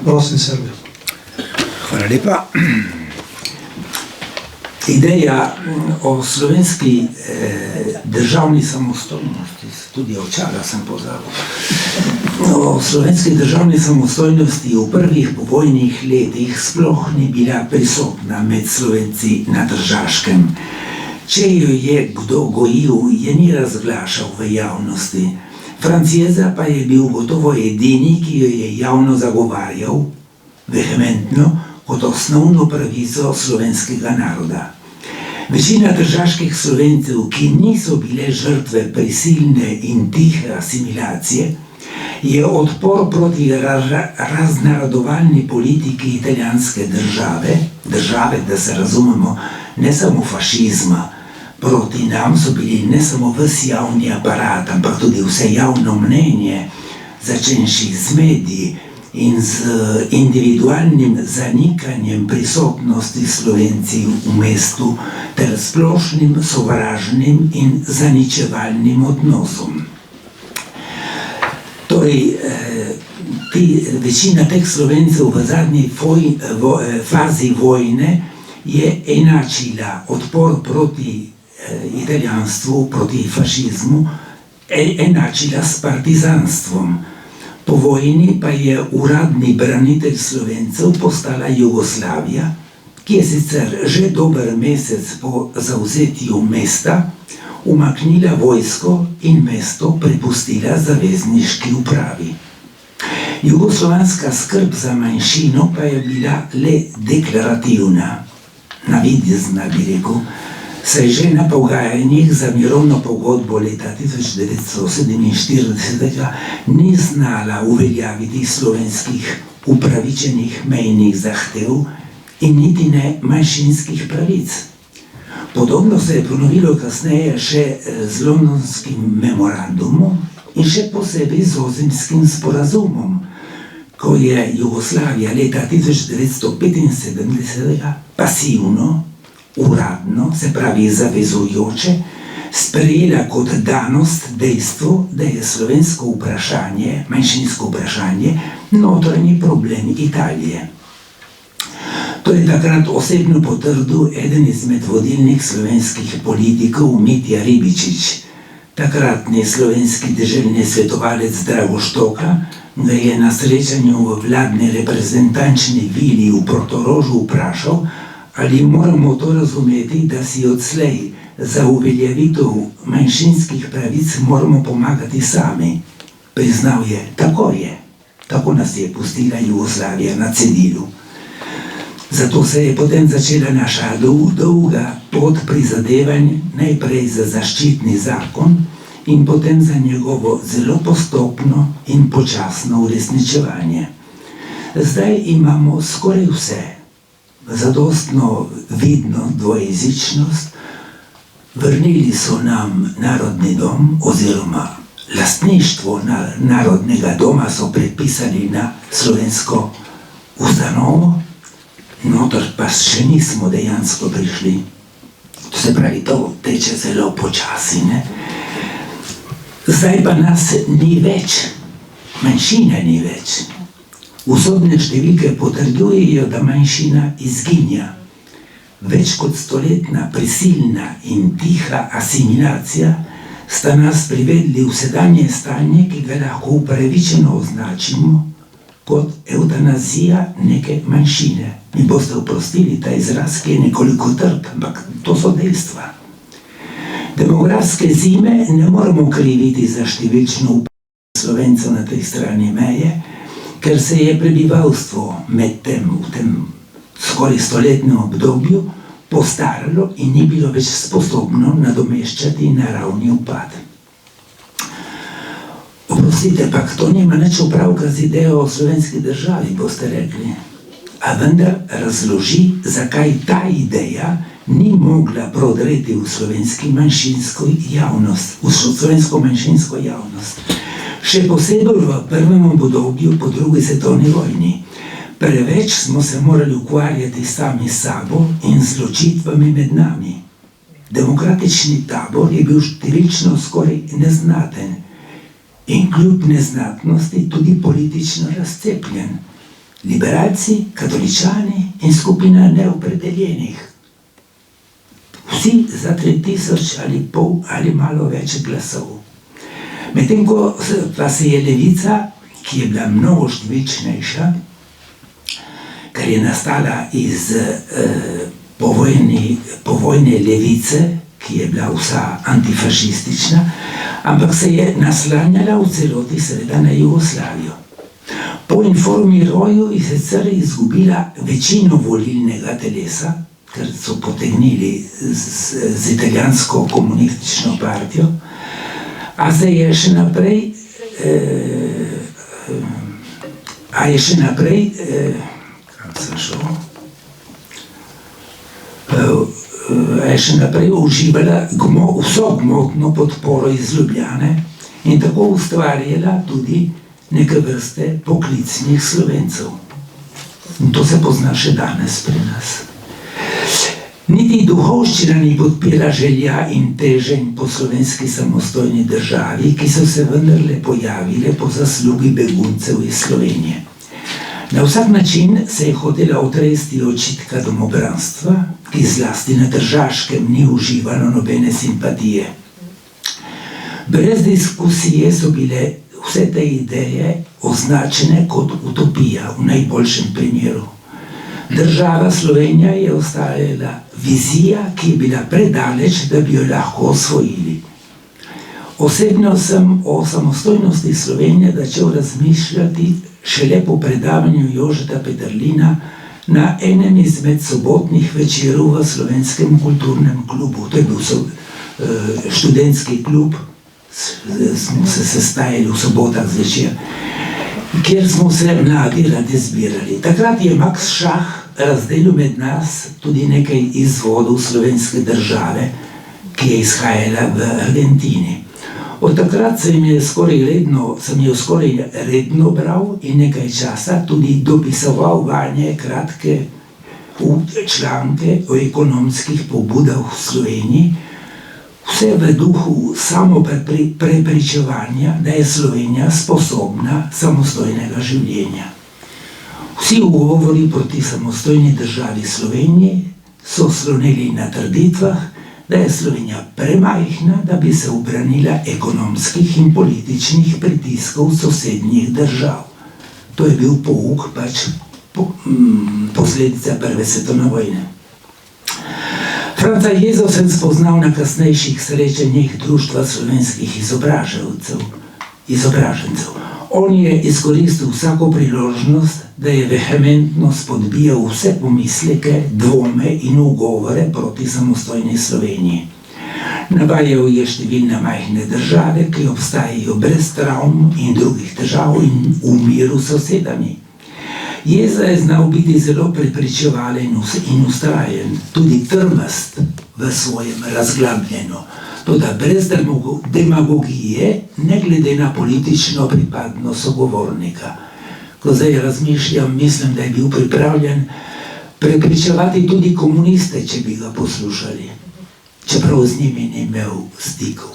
Prosim, Sergej. Hvala lepa. Ideja o slovenski državni samostojnosti, tudi očala sem pozabil, o slovenski državni samostojnosti v prvih povojnih letih sploh ni bila prisotna med Slovenci na Tržaškem. Če jo je kdo gojil, je ni razglašal v javnosti. Franc Jeza pa je bil gotovo edini, ki jo je javno zagovarjal, vehementno, kot osnovno pravico slovenskega naroda. Večina tržaških Slovencev, ki niso bile žrtve prisilne in tihe asimilacije, je odpor proti raznaradovalni politiki italijanske države, da se razumemo, ne samo fašizma, proti nam so bili ne samo ves javni aparat, ampak tudi vse javno mnenje, začenši z mediji in z individualnim zanikanjem prisotnosti Slovencev v mestu ter splošnim sovražnim in zaničevalnim odnosom. Torej, večina teh Slovencev v zadnji fazi vojne je enačila odpor proti italijanstvu, proti fašizmu, enačila s partizanstvom. Po vojni pa je uradni branitelj Slovencev postala Jugoslavija, ki je sicer že dober mesec po zavzetju mesta umaknila vojsko in mesto prepustila zavezniški upravi. Jugoslovanska skrb za manjšino pa je bila le deklarativna, navidezna bi rekel, saj že na pogajanjih za mirovno pogodbo leta 1947 ni znala uveljaviti slovenskih upravičenih mejnih zahtev in niti ne manjšinskih pravic. Podobno se je ponovilo kasneje še z Londonskim memorandumom in še posebej z Ozimskim sporazumom, ko je Jugoslavija leta 1975 pasivno, uradno, se pravi zavezujoče, sprejela kot danost dejstvo, da je slovensko vprašanje, manjšinsko vprašanje, notranji problem Italije. To je takrat osebno potrdil eden izmed vodilnih slovenskih politikov Mitja Ribičič. Takratni slovenski deželni svetovalec Drago Štoka ga je na srečanju v vladni reprezentančni vili v Portorožu vprašal, ali moramo to razumeti, da si odslej za uveljavitev manjšinskih pravic moramo pomagati sami. Priznal je, tako je. Tako nas je pustila Jugoslavija na cedilu. Zato se je potem začela naša dolga pot prizadevanj, najprej za zaščitni zakon in potem za njegovo zelo postopno in počasno uresničevanje. Zdaj imamo skoraj vse, zadostno vidno dvojezičnost, vrnili so nam Narodni dom oziroma lastništvo Narodnega doma so prepisali na slovensko ustanovo, notor pa še nismo dejansko prišli. To se pravi, to teče zelo počasi, ne? Zdaj pa nas ni več, manjšine ni več. Usodne številke potrjujejo, da manjšina izginja. Več kot stoletna prisilna in tiha asimilacija sta nas privedli v sedanje stanje, ki ga lahko upravičeno označimo kot evtanazija neke manjšine. Mi boste oprostili ta izraz, ki je nekoliko trd, ampak to so dejstva. Demografske zime ne moremo kriviti za številčno upadanje Slovencev na tej strani meje, ker se je prebivalstvo medtem v tem skoraj stoletnem obdobju postaralo in ni bilo več sposobno nadomeščati naravni upad. Oprostite, pa to nima nič opravka z idejo o slovenski državi, boste rekli. A vendar razloži, zakaj ta ideja ni mogla prodreti v slovensko manjšinsko javnost. Še posebej v prvem obdobju po drugi svetovni vojni. Preveč smo se morali ukvarjati sami s sabo in z ločitvami med nami. Demokratični tabor je bil številčno skoraj neznaten in kljub neznatnosti tudi politično razcepljen. Liberalci, katoličani in skupina neopredeljenih. Vsi za 3000 ali pol ali malo več glasov. Medtem ko pa se je levica, ki je bila mnogo številčnejša, kar je nastala iz povojne levice, ki je bila vsa antifašistična, ampak se je naslanjala v celoti seveda na Jugoslavijo. Po informiranju je sicer izgubila večino volilnega telesa, ker so potegnili z italijansko komunistično partijo, a se je še naprej uživala vso gmotno podporo iz Ljubljane in tako ustvarjala tudi neke vrste poklicnih Slovencev. In to se pozna še danes pri nas. Niti duhovščina ni podpira želja in teženj po slovenski samostojni državi, ki so se vendarle pojavile po zaslugi beguncev iz Slovenije. Na vsak način se je hotela otresti očitka domobranstva, ki zlasti na Tržaškem ni uživalo nobene simpatije. Brez diskusije so bile vse te ideje označene kot utopija v najboljšem primeru. Država Slovenija je ostajala vizija, ki je bila predaleč, da bi jo lahko osvojili. Osebno sem o samostojnosti Slovenije začel razmišljati šele po predavanju Jožeta Peterlina na enem izmed sobotnih večerov v Slovenskem kulturnem klubu. To je bil študentski klub, smo se sestajali v sobotah zvečer, kjer smo se mladi radi zbirali. Takrat je Max Šah razdelil med nas tudi nekaj izvodov slovenske države, ki je izhajala v Argentini. Od takrat sem jo skoraj redno bral in nekaj časa tudi dopisoval vanje kratke članke o ekonomskih pobudah v Sloveniji, vse v duhu samo prepričevanja, da je Slovenija sposobna samostojnega življenja. Vsi ugovori proti samostojni državi Slovenije so sloneli na trditvah, da je Slovenija premajhna, da bi se ubranila ekonomskih in političnih pritiskov sosednjih držav. To je bil pouk, posledica Prve svetovne vojne. Franca Jezo sem spoznal na kasnejših srečanjih Društva slovenskih izobražencev. On je izkoristil vsako priložnost, da je vehementno spodbijal vse pomisleke, dvome in ugovore proti samostojni Sloveniji. Navajal je številne majhne države, ki obstajajo brez travm in drugih težav in v miru s sosedami. Jeza je znal biti zelo prepričevalen in ustrajen, tudi trmast v svojem razglabljenju, toda brez demagogije, ne glede na politično pripadnost sogovornika. Ko zdaj razmišljam, mislim, da je bil pripravljen prepričevati tudi komuniste, če bi ga poslušali, čeprav z njimi ni imel stikov.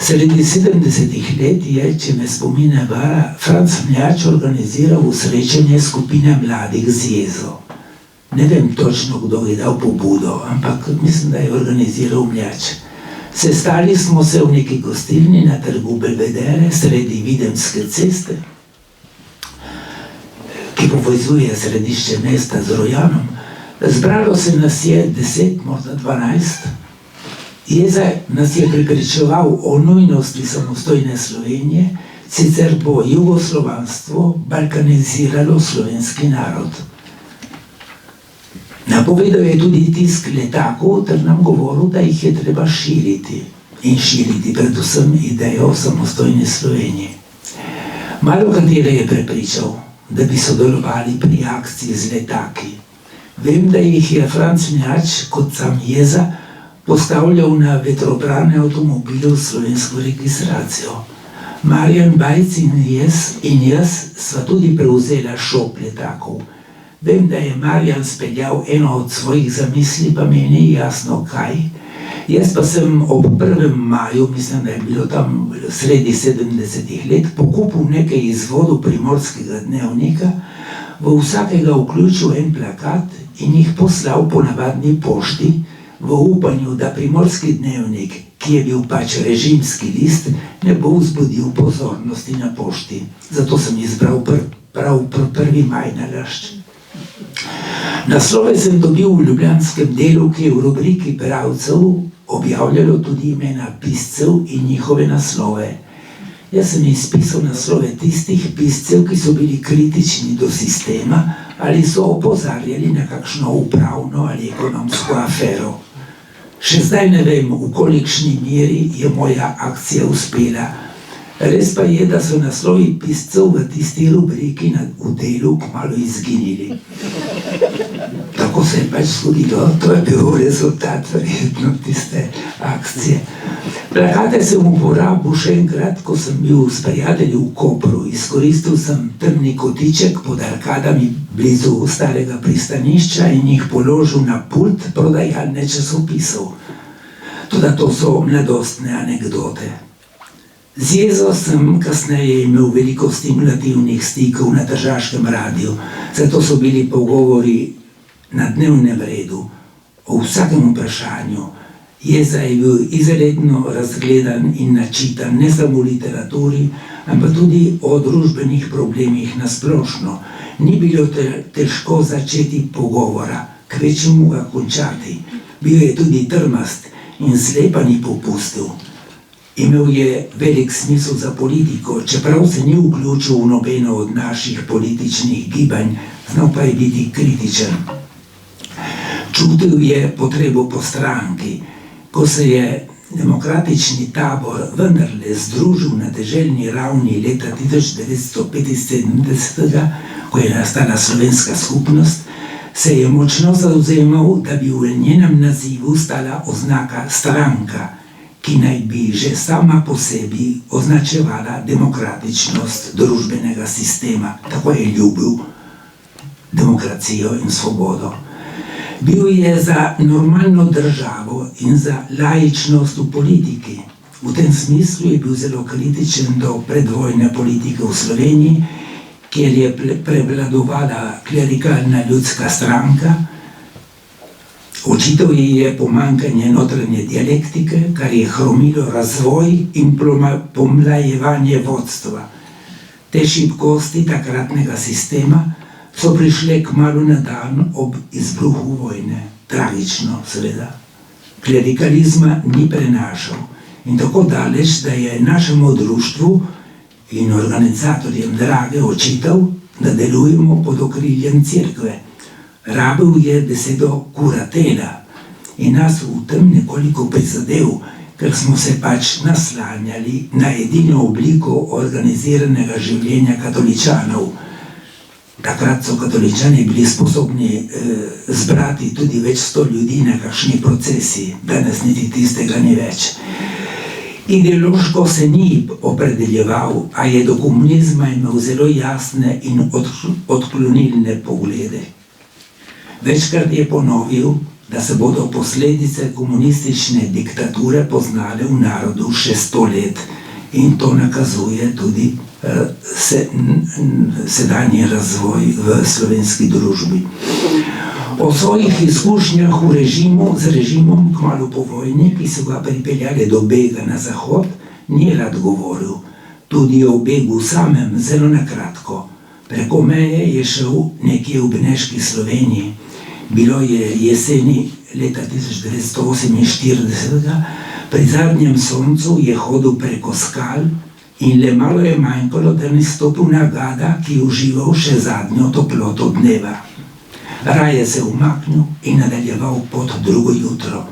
Sredi 70-ih let je, če me spomine vara, Franc Mljač organiziral srečanje skupine mladih z Jezo. Ne vem točno, kdo je dal pobudo, ampak mislim, da je organiziral Mljač. Sestali smo se v neki gostilni na trgu Belvedere, sredi Videmske ceste, ki povezuje središče mesta z Rojanom. Zbralo se nas je 10, morda 12. Jeza nas je prepričeval o nujnosti samostojne Slovenije, sicer bo jugoslovanstvo balkaniziralo slovenski narod. Napovedal je tudi tisk letakov, ter nam govoril, da jih je treba širiti. In širiti predvsem idejo o samostojni Sloveniji. Malo katere je prepričal, da bi sodelovali pri akciji z letaki. Vem, da jih je Franc Mljač, kot sam Jeza, postavljal na vetrobrane avtomobile v slovensko registracijo. Marjan Bajc in jaz sva tudi prevzela šop letakov. Vem, da je Marjan speljal eno od svojih zamisli, pa mi ni jasno kaj. Jaz pa sem ob 1. maju, mislim, da je bilo tam sredi 70-ih let, pokupil nekaj izvodov Primorskega dnevnika, v vsakega vključil en plakat in jih poslal po navadni pošti, v upanju, da Primorski dnevnik, ki je bil pač režimski list, ne bo vzbudil pozornosti na pošti. Zato sem izbral prav 1. maj nalašč. Naslove sem dobil v ljubljanskem delu, ki je v rubriki bralcev objavljalo tudi imena piscev in njihove naslove. Jaz sem izpisal naslove tistih piscev, ki so bili kritični do sistema ali so opozarjali na kakšno upravno ali ekonomsko afero. Še zdaj ne vem, v kolikšni meri je moja akcija uspela. Res pa je, da so naslovi piscev v tisti rubriki v delu kmalu izginili. Tako se je pač zgodilo, to je bil rezultat verjetno tiste akcije. Plakate sem uporabil še enkrat, ko sem bil s prijatelji v Kopru. Izkoristil sem temni kotiček pod arkadami blizu starega pristanišča in jih položil na pult prodajalne časopisov. Toda to so mladostne anekdote. Z jezo sem kasneje imel veliko stimulativnih stikov na tržaškem radiju, zato so bili pogovori na dnevnem redu o vsakem vprašanju. Jeza je bil izredno razgledan in načitan ne samo v literaturi, ampak tudi o družbenih problemih nasplošno. Ni bilo težko začeti pogovora, kvečjemu ga končati. Bil je tudi trmast in slepa ni popustil. Imel je velik smisel za politiko, čeprav se ni vključil v nobeno od naših političnih gibanj, znal pa je biti kritičen. Čutil je potrebo po stranki. Ko se je demokratični tabor vendarle združil na deželni ravni leta 1975, ko je nastala slovenska skupnost, se je močno zavzemal, da bi v njenem nazivu stala oznaka stranka, ki naj bi že sama po sebi označevala demokratičnost družbenega sistema. Tako je ljubil demokracijo in svobodo. Bil je za normalno državo in za laičnost v politiki. V tem smislu je bil zelo kritičen do predvojne politike v Sloveniji, kjer je prevladovala klerikalna ljudska stranka. Očital ji je pomanjkanje notranje dialektike, kar je hromilo razvoj in pomlajevanje vodstva. Te šibkosti takratnega sistema so prišle kmalu na dan ob izbruhu vojne. Tragično, seveda. Klerikalizma ni prenašal in tako daleč, da je našemu društvu in organizatorjem Drage očital, da delujemo pod okriljem cerkve. Rabil je besedo kuratela in nas v tem nekoliko prizadel, ker smo se pač naslanjali na edino obliko organiziranega življenja katoličanov. Takrat so katoličani bili sposobni zbrati tudi več 100 ljudi na kakšni procesiji, danes niti tistega ni več. Ideološko se ni opredeljeval, a je do komunizma imel zelo jasne in odklonilne poglede. Večkrat je ponovil, da se bodo posledice komunistične diktature poznale v narodu še 100 let in to nakazuje tudi sedanji razvoj v slovenski družbi. O svojih izkušnjah z režimom kmalu po vojni, ki so ga pripeljali do bega na zahod, ni rad govoril. Tudi o begu samem zelo na kratko. Preko meje je šel nekje v Beneški Sloveniji. Bilo je jeseni leta 1948, pri zadnjem soncu je hodil preko skal in le malo je manjkalo, da ni stopil na gada, ki je užival še zadnjo toploto dneva. Raje se umaknil in nadaljeval pot drugo jutro.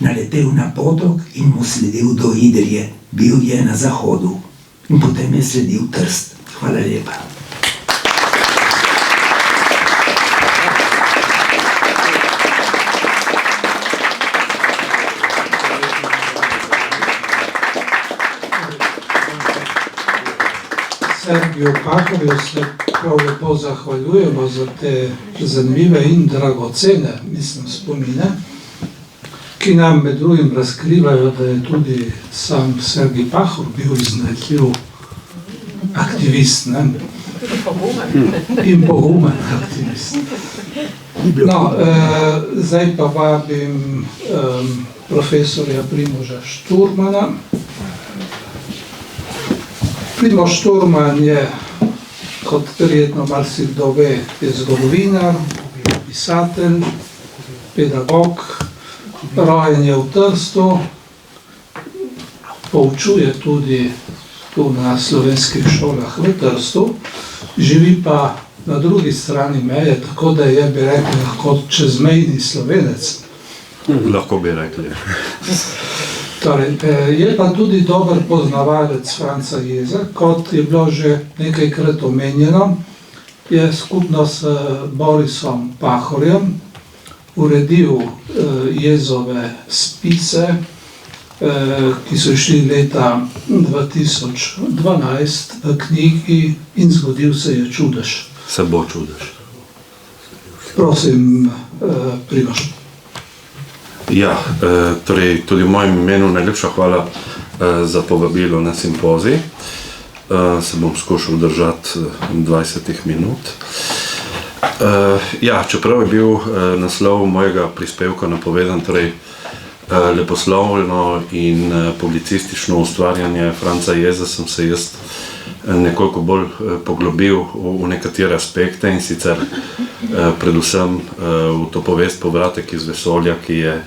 Naletel na potok in mu sledil do Idrije. Bil je na zahodu in potem je sledil Trst. Hvala lepa. Sergiju Pahorju se prav lepo zahvaljujemo za te zanimive in dragocene, spomine, ki nam med drugim razkrivajo, da je tudi sam Sergij Pahor bil iznajdljiv aktivist, ne? In pogumen aktivist. No, zdaj pa vabim profesorja Primoža Šturmana. Primož Šturman je, kot verjetno marsikdo ve, je zgodovinar, pisatelj, pedagog, rojen je v Trstu, poučuje tudi tu na slovenskih šolah v Trstu, živi pa na drugi strani meje, tako da je, bi rekli, lahko čezmejni Slovenec. Lahko bi rekli. Torej, je pa tudi dober poznavalec Franca Jeze, kot je bilo že nekajkrat omenjeno, je skupno s Borisom Pahorjem uredil Jezove spise, ki so šli leta 2012 v knjigi In zgodil se je čudež. Se bo čudež. Prosim, Primož. Ja, torej tudi v mojem imenu najlepša hvala za povabilo na simpozij. Se bom skušal držati 20 minut. Ja, čeprav je bil naslov mojega prispevka napovedan, torej leposlovno in publicistično ustvarjanje Franca Jeze, sem se jaz nekoliko bolj poglobil v nekatere aspekte, in sicer predvsem v to povest Povratek iz vesolja, ki je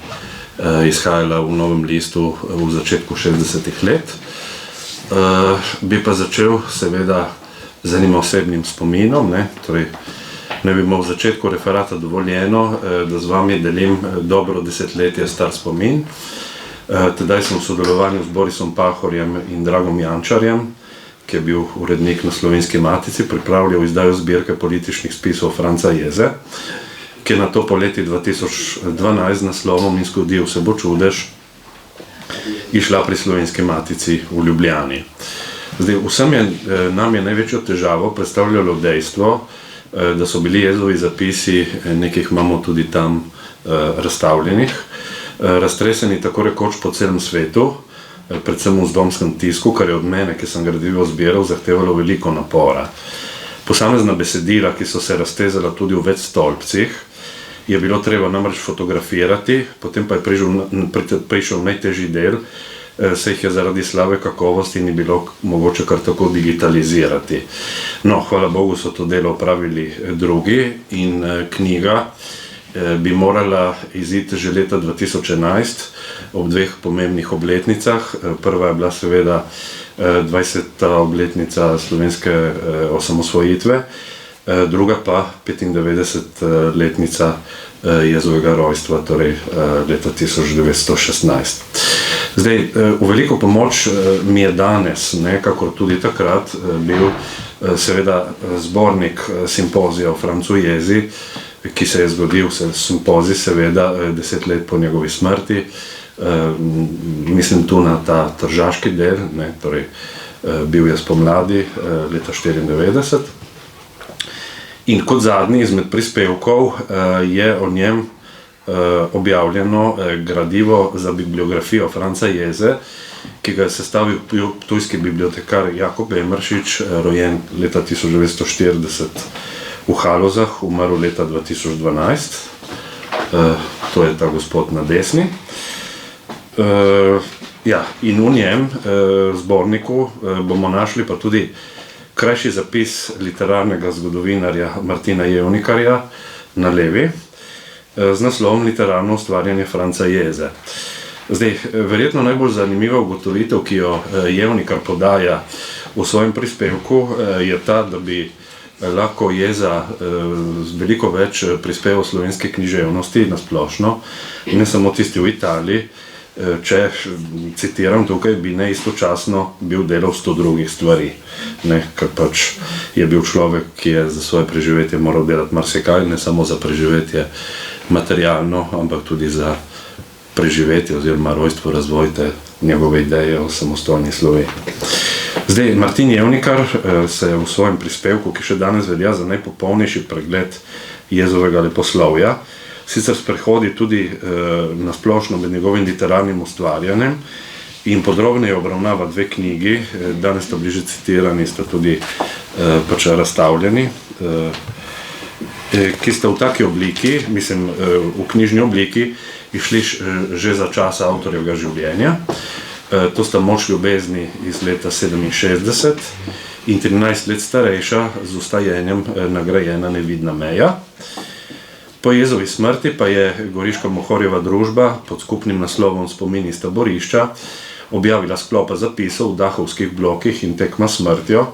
izhajala v Novem listu v začetku 60-ih let. Bi pa začel seveda z enim osebnim spominom, torej ne bi imel v začetku referata dovoljeno, da z vami delim dobro desetletje star spomin. Tedaj sem v sodelovanju z Borisom Pahorjem in Dragom Jančarjem, ki je bil urednik na Slovenski matici, pripravljal izdajo zbirke političnih spisov Franca Jeze, ki je nato po leti 2012 z naslovom In zgodil se bo čudež išla pri Slovenski matici v Ljubljani. Zdaj, nam je največjo težavo predstavljalo dejstvo, da so bili Jezovi zapisi, nekih imamo tudi tam razstavljenih, raztreseni tako rekoč po celem svetu, predvsem v zdomskem tisku, kar je od mene, ki sem gradivo zbiral, zahtevalo veliko napora. Posamezna besedila, ki so se raztezala tudi v več stolpcih, je bilo treba namreč fotografirati, potem pa je prišel najtežji del, se jih je zaradi slabe kakovosti ni bilo mogoče kar tako digitalizirati. No, hvala Bogu so to delo opravili drugi in knjiga bi morala iziti že leta 2011 ob dveh pomembnih obletnicah. Prva je bila seveda 20. obletnica slovenske osamosvojitve, druga pa 95-letnica Jezovega rojstva, torej leta 1916. Zdaj, v veliko pomoč mi je danes, kakor tudi takrat, bil seveda zbornik simpozija o Francu Jezi, ki se je zgodil, simpozij seveda 10 let po njegovi smrti, mislim tu na ta tržaški del, torej bil je spomladi leta 1994. In kot zadnji izmed prispevkov je o njem objavljeno gradivo za bibliografijo Franca Jeze, ki ga je sestavil ptujski bibliotekar Jakob Emeršič, rojen leta 1940 v Halozah, umrl leta 2012. To je ta gospod na desni. Ja, in v njem zborniku bomo našli pa tudi krajši zapis literarnega zgodovinarja Martina Jevnikarja na levi, z naslovom Literarno ustvarjanje Franca Jeze. Zdaj, verjetno najbolj zanimiva ugotovitev, ki jo Jevnikar podaja v svojem prispevku, je ta, da bi lahko Jeza z veliko več prispeval slovenske književnosti na splošno, in ne samo tisti v Italiji, če, citiram tukaj, bi ne istočasno bil delal 100 drugih stvari, ker pač je bil človek, ki je za svoje preživetje moral delati marsikaj, ne samo za preživetje materialno, ampak tudi za preživetje oziroma rojstvo, razvoj te njegove ideje o samostojni Sloveniji. Zdaj, Martin Jevnikar se v svojem prispevku, ki še danes velja za najpopolnejši pregled Jezovega leposlovja, sicer sprehodi tudi na splošno med njegovim literarnim ustvarjanjem in podrobneje obravnava dve knjigi, danes sta bliže citirani, sta tudi pač razstavljeni, ki sta v taki obliki, mislim v knjižni obliki, išli že za časa avtorjevega življenja. To sta Moč ljubezni iz leta 67 in 13 let starejša z ustajenjem nagrajena Nevidna meja. Po Jezovi smrti pa je Goriška Mohorjeva družba pod skupnim naslovom Spomini iz taborišča objavila sklopa zapisov v Dahovskih blokih in Tekma s smrtjo,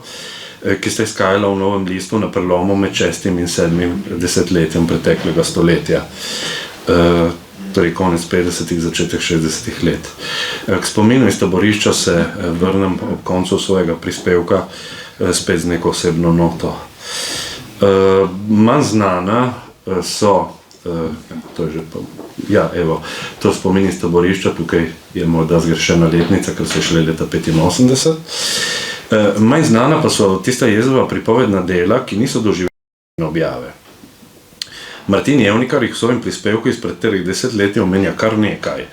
ki sta izhajala v Novem listu na prelomu med 6. in 7. desetletjem preteklega stoletja, torej konec 50. začetek 60. let. K spominu iz taborišča se vrnem ob koncu svojega prispevka spet z neko osebno noto. Manj znana so to je že to spomini s taborišča, tukaj je morda zgrešena letnica, ker so šle leta 85. Manj znana pa so tista Jezova pripovedna dela, ki niso doživeli objave. Martin Jevnikar jih v svojem prispevku izpred 10 let omenja kar nekaj,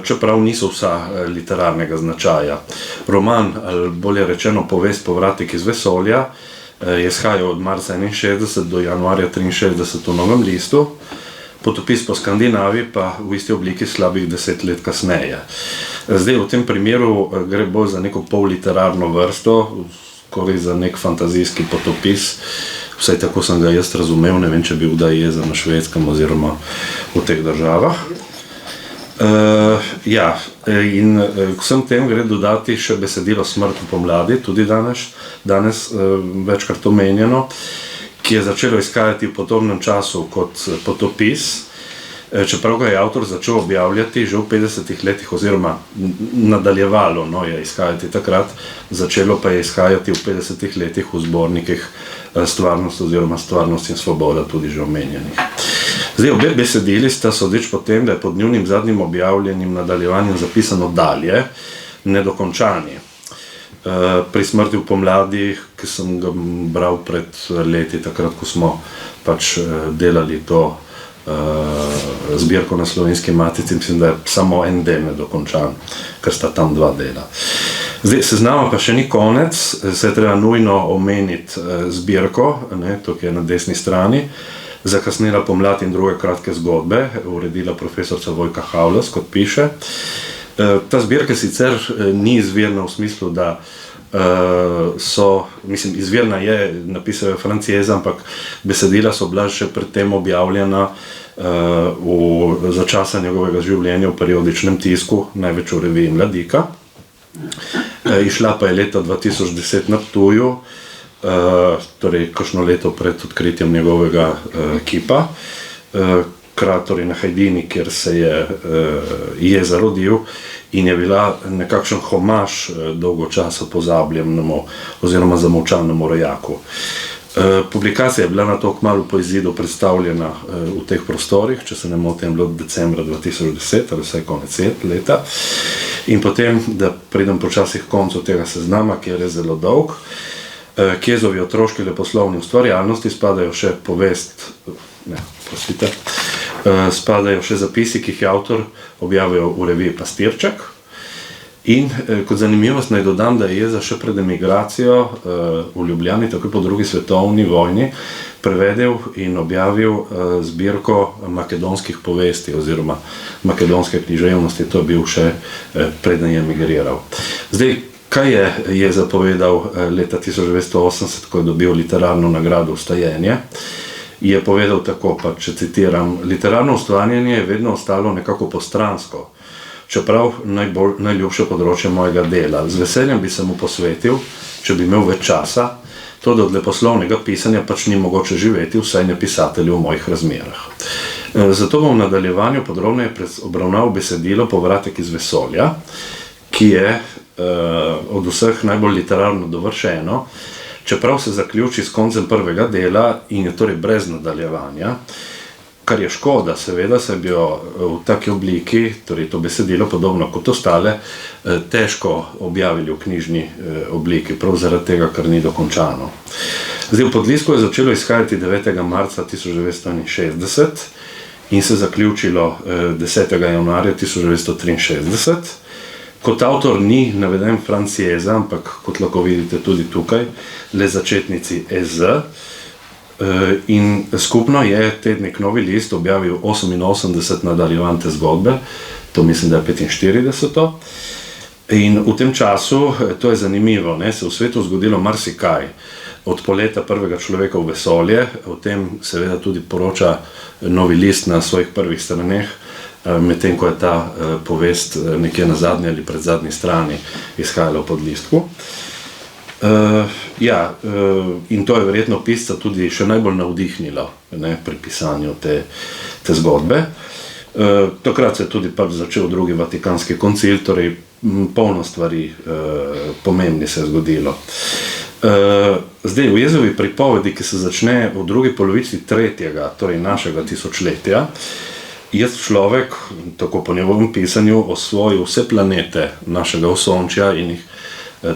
čeprav niso vsa literarnega značaja. Roman, ali bolje rečeno povest Povratek iz vesolja, je izhajal od marca 61 do januarja 63 v Novem listu, Potopis po Skandinaviji pa v isti obliki slabih 10 let kasneje. Zdaj v tem primeru gre bolj za neko polliterarno vrsto, skoraj za nek fantazijski potopis, vsaj tako sem ga jaz razumel, ne vem, če bi kdaj jezel na Švedskem oziroma v teh državah. In k vsem tem gre dodati še besedilo Smrt v pomladi, tudi danes večkrat omenjeno, ki je začelo izhajati v podobnem času kot Potopis, čeprav ga je avtor začel objavljati že v 50 letih oziroma nadaljevalo, je izhajati takrat, začelo pa je izhajati v 50 letih v zbornikih Stvarnost oziroma Stvarnost in svoboda, tudi že omenjenih. Zdaj, obe besedili sta sodeč po tem, da je pod njunim zadnjim objavljenim nadaljevanjem zapisano dalje, nedokončani. Pri Smrti v pomladi, ki sem ga bral pred leti, takrat, ko smo pač delali to zbirko na Slovenski matici, mislim, da je samo en del nedokončan, ker sta tam dva dela. Zdaj, seznama pa še ni konec, se je treba nujno omeniti zbirko, tukaj je na desni strani, Zakasnela pomlad in druge kratke zgodbe, uredila profesorca Vojka Havles, kot piše. Ta zbirka sicer ni izvirna v smislu, da izvirna je, napisal je Franc Jeza, ampak besedila so bila še predtem objavljena za časa njegovega življenja v periodičnem tisku, največ v reviji Mladika. Išla pa je leta 2010 na Ptuju, torej kakšno leto pred odkritjem njegovega kipa, Kratori na Hajdini, kjer se je Jeza rodil in je bila nekakšen homaž dolgo časa pozabljenemu oziroma zamolčanemu rojaku. Publikacija je bila nato kmalu po izidu predstavljena v teh prostorih, če se ne motim, bilo decembra 2010 ali vsaj konec leta. In potem, da pridem počasi k koncu tega seznama, ki je res zelo dolg, k Jezovi otroški leposlovni ustvarjalnosti spadajo še spadajo še zapisi, ki jih je avtor objavil v reviji Pastirček. In kot zanimivost naj dodam, da je Jeza še pred emigracijo v Ljubljani, takoj po drugi svetovni vojni, prevedel in objavil zbirko makedonskih povesti oziroma makedonske književnosti, to je bil še preden je emigriral. Zdaj, kaj je Jeza povedal leta 1980, ko je dobil literarno nagrado Vstajenje? Je povedal tako, pa če citiram: literarno ustvarjanje je vedno ostalo nekako postransko, čeprav najljubše področje mojega dela. Z veseljem bi se mu posvetil, če bi imel več časa, to da od leposlovnega pisanja pač ni mogoče živeti, vsaj ne pisatelju v mojih razmerah. Zato bom v nadaljevanju podrobneje obravnaval besedilo Povratek iz vesolja, ki je od vseh najbolj literarno dovršeno, čeprav se zaključi s koncem prvega dela in je torej brez nadaljevanja, kar je škoda, seveda, se bi jo v taki obliki, torej to besedilo, podobno kot ostale, težko objavili v knjižni obliki, prav zaradi tega, ker ni dokončano. Zdaj, v Podlisku je začelo izhajati 9. marca 1961 in se zaključilo 10. januarja 1963. Kot avtor ni naveden Franc Jeza, ampak kot lahko vidite tudi tukaj, le začetnici EZ. In skupno je tednik Novi list objavil 88 nadaljevanj te zgodbe, to mislim, da je 45. In v tem času, to je zanimivo, se v svetu zgodilo marsikaj. Od poleta prvega človeka v vesolje, o tem seveda tudi poroča Novi list na svojih prvih straneh, medtem ko je ta povest nekje na zadnji ali pred zadnji strani izhajala v Podlistku. In to je verjetno pisca tudi še najbolj navdihnilo pri pisanju te zgodbe. Takrat se je tudi začel drugi Vatikanski koncil, torej polno stvari pomembni se je zgodilo. Zdaj, v Jezovi pripovedi, ki se začne v drugi polovici 3., torej našega tisočletja, Jez človek, tako po njegovem pisanju, osvojil vse planete našega osončja in jih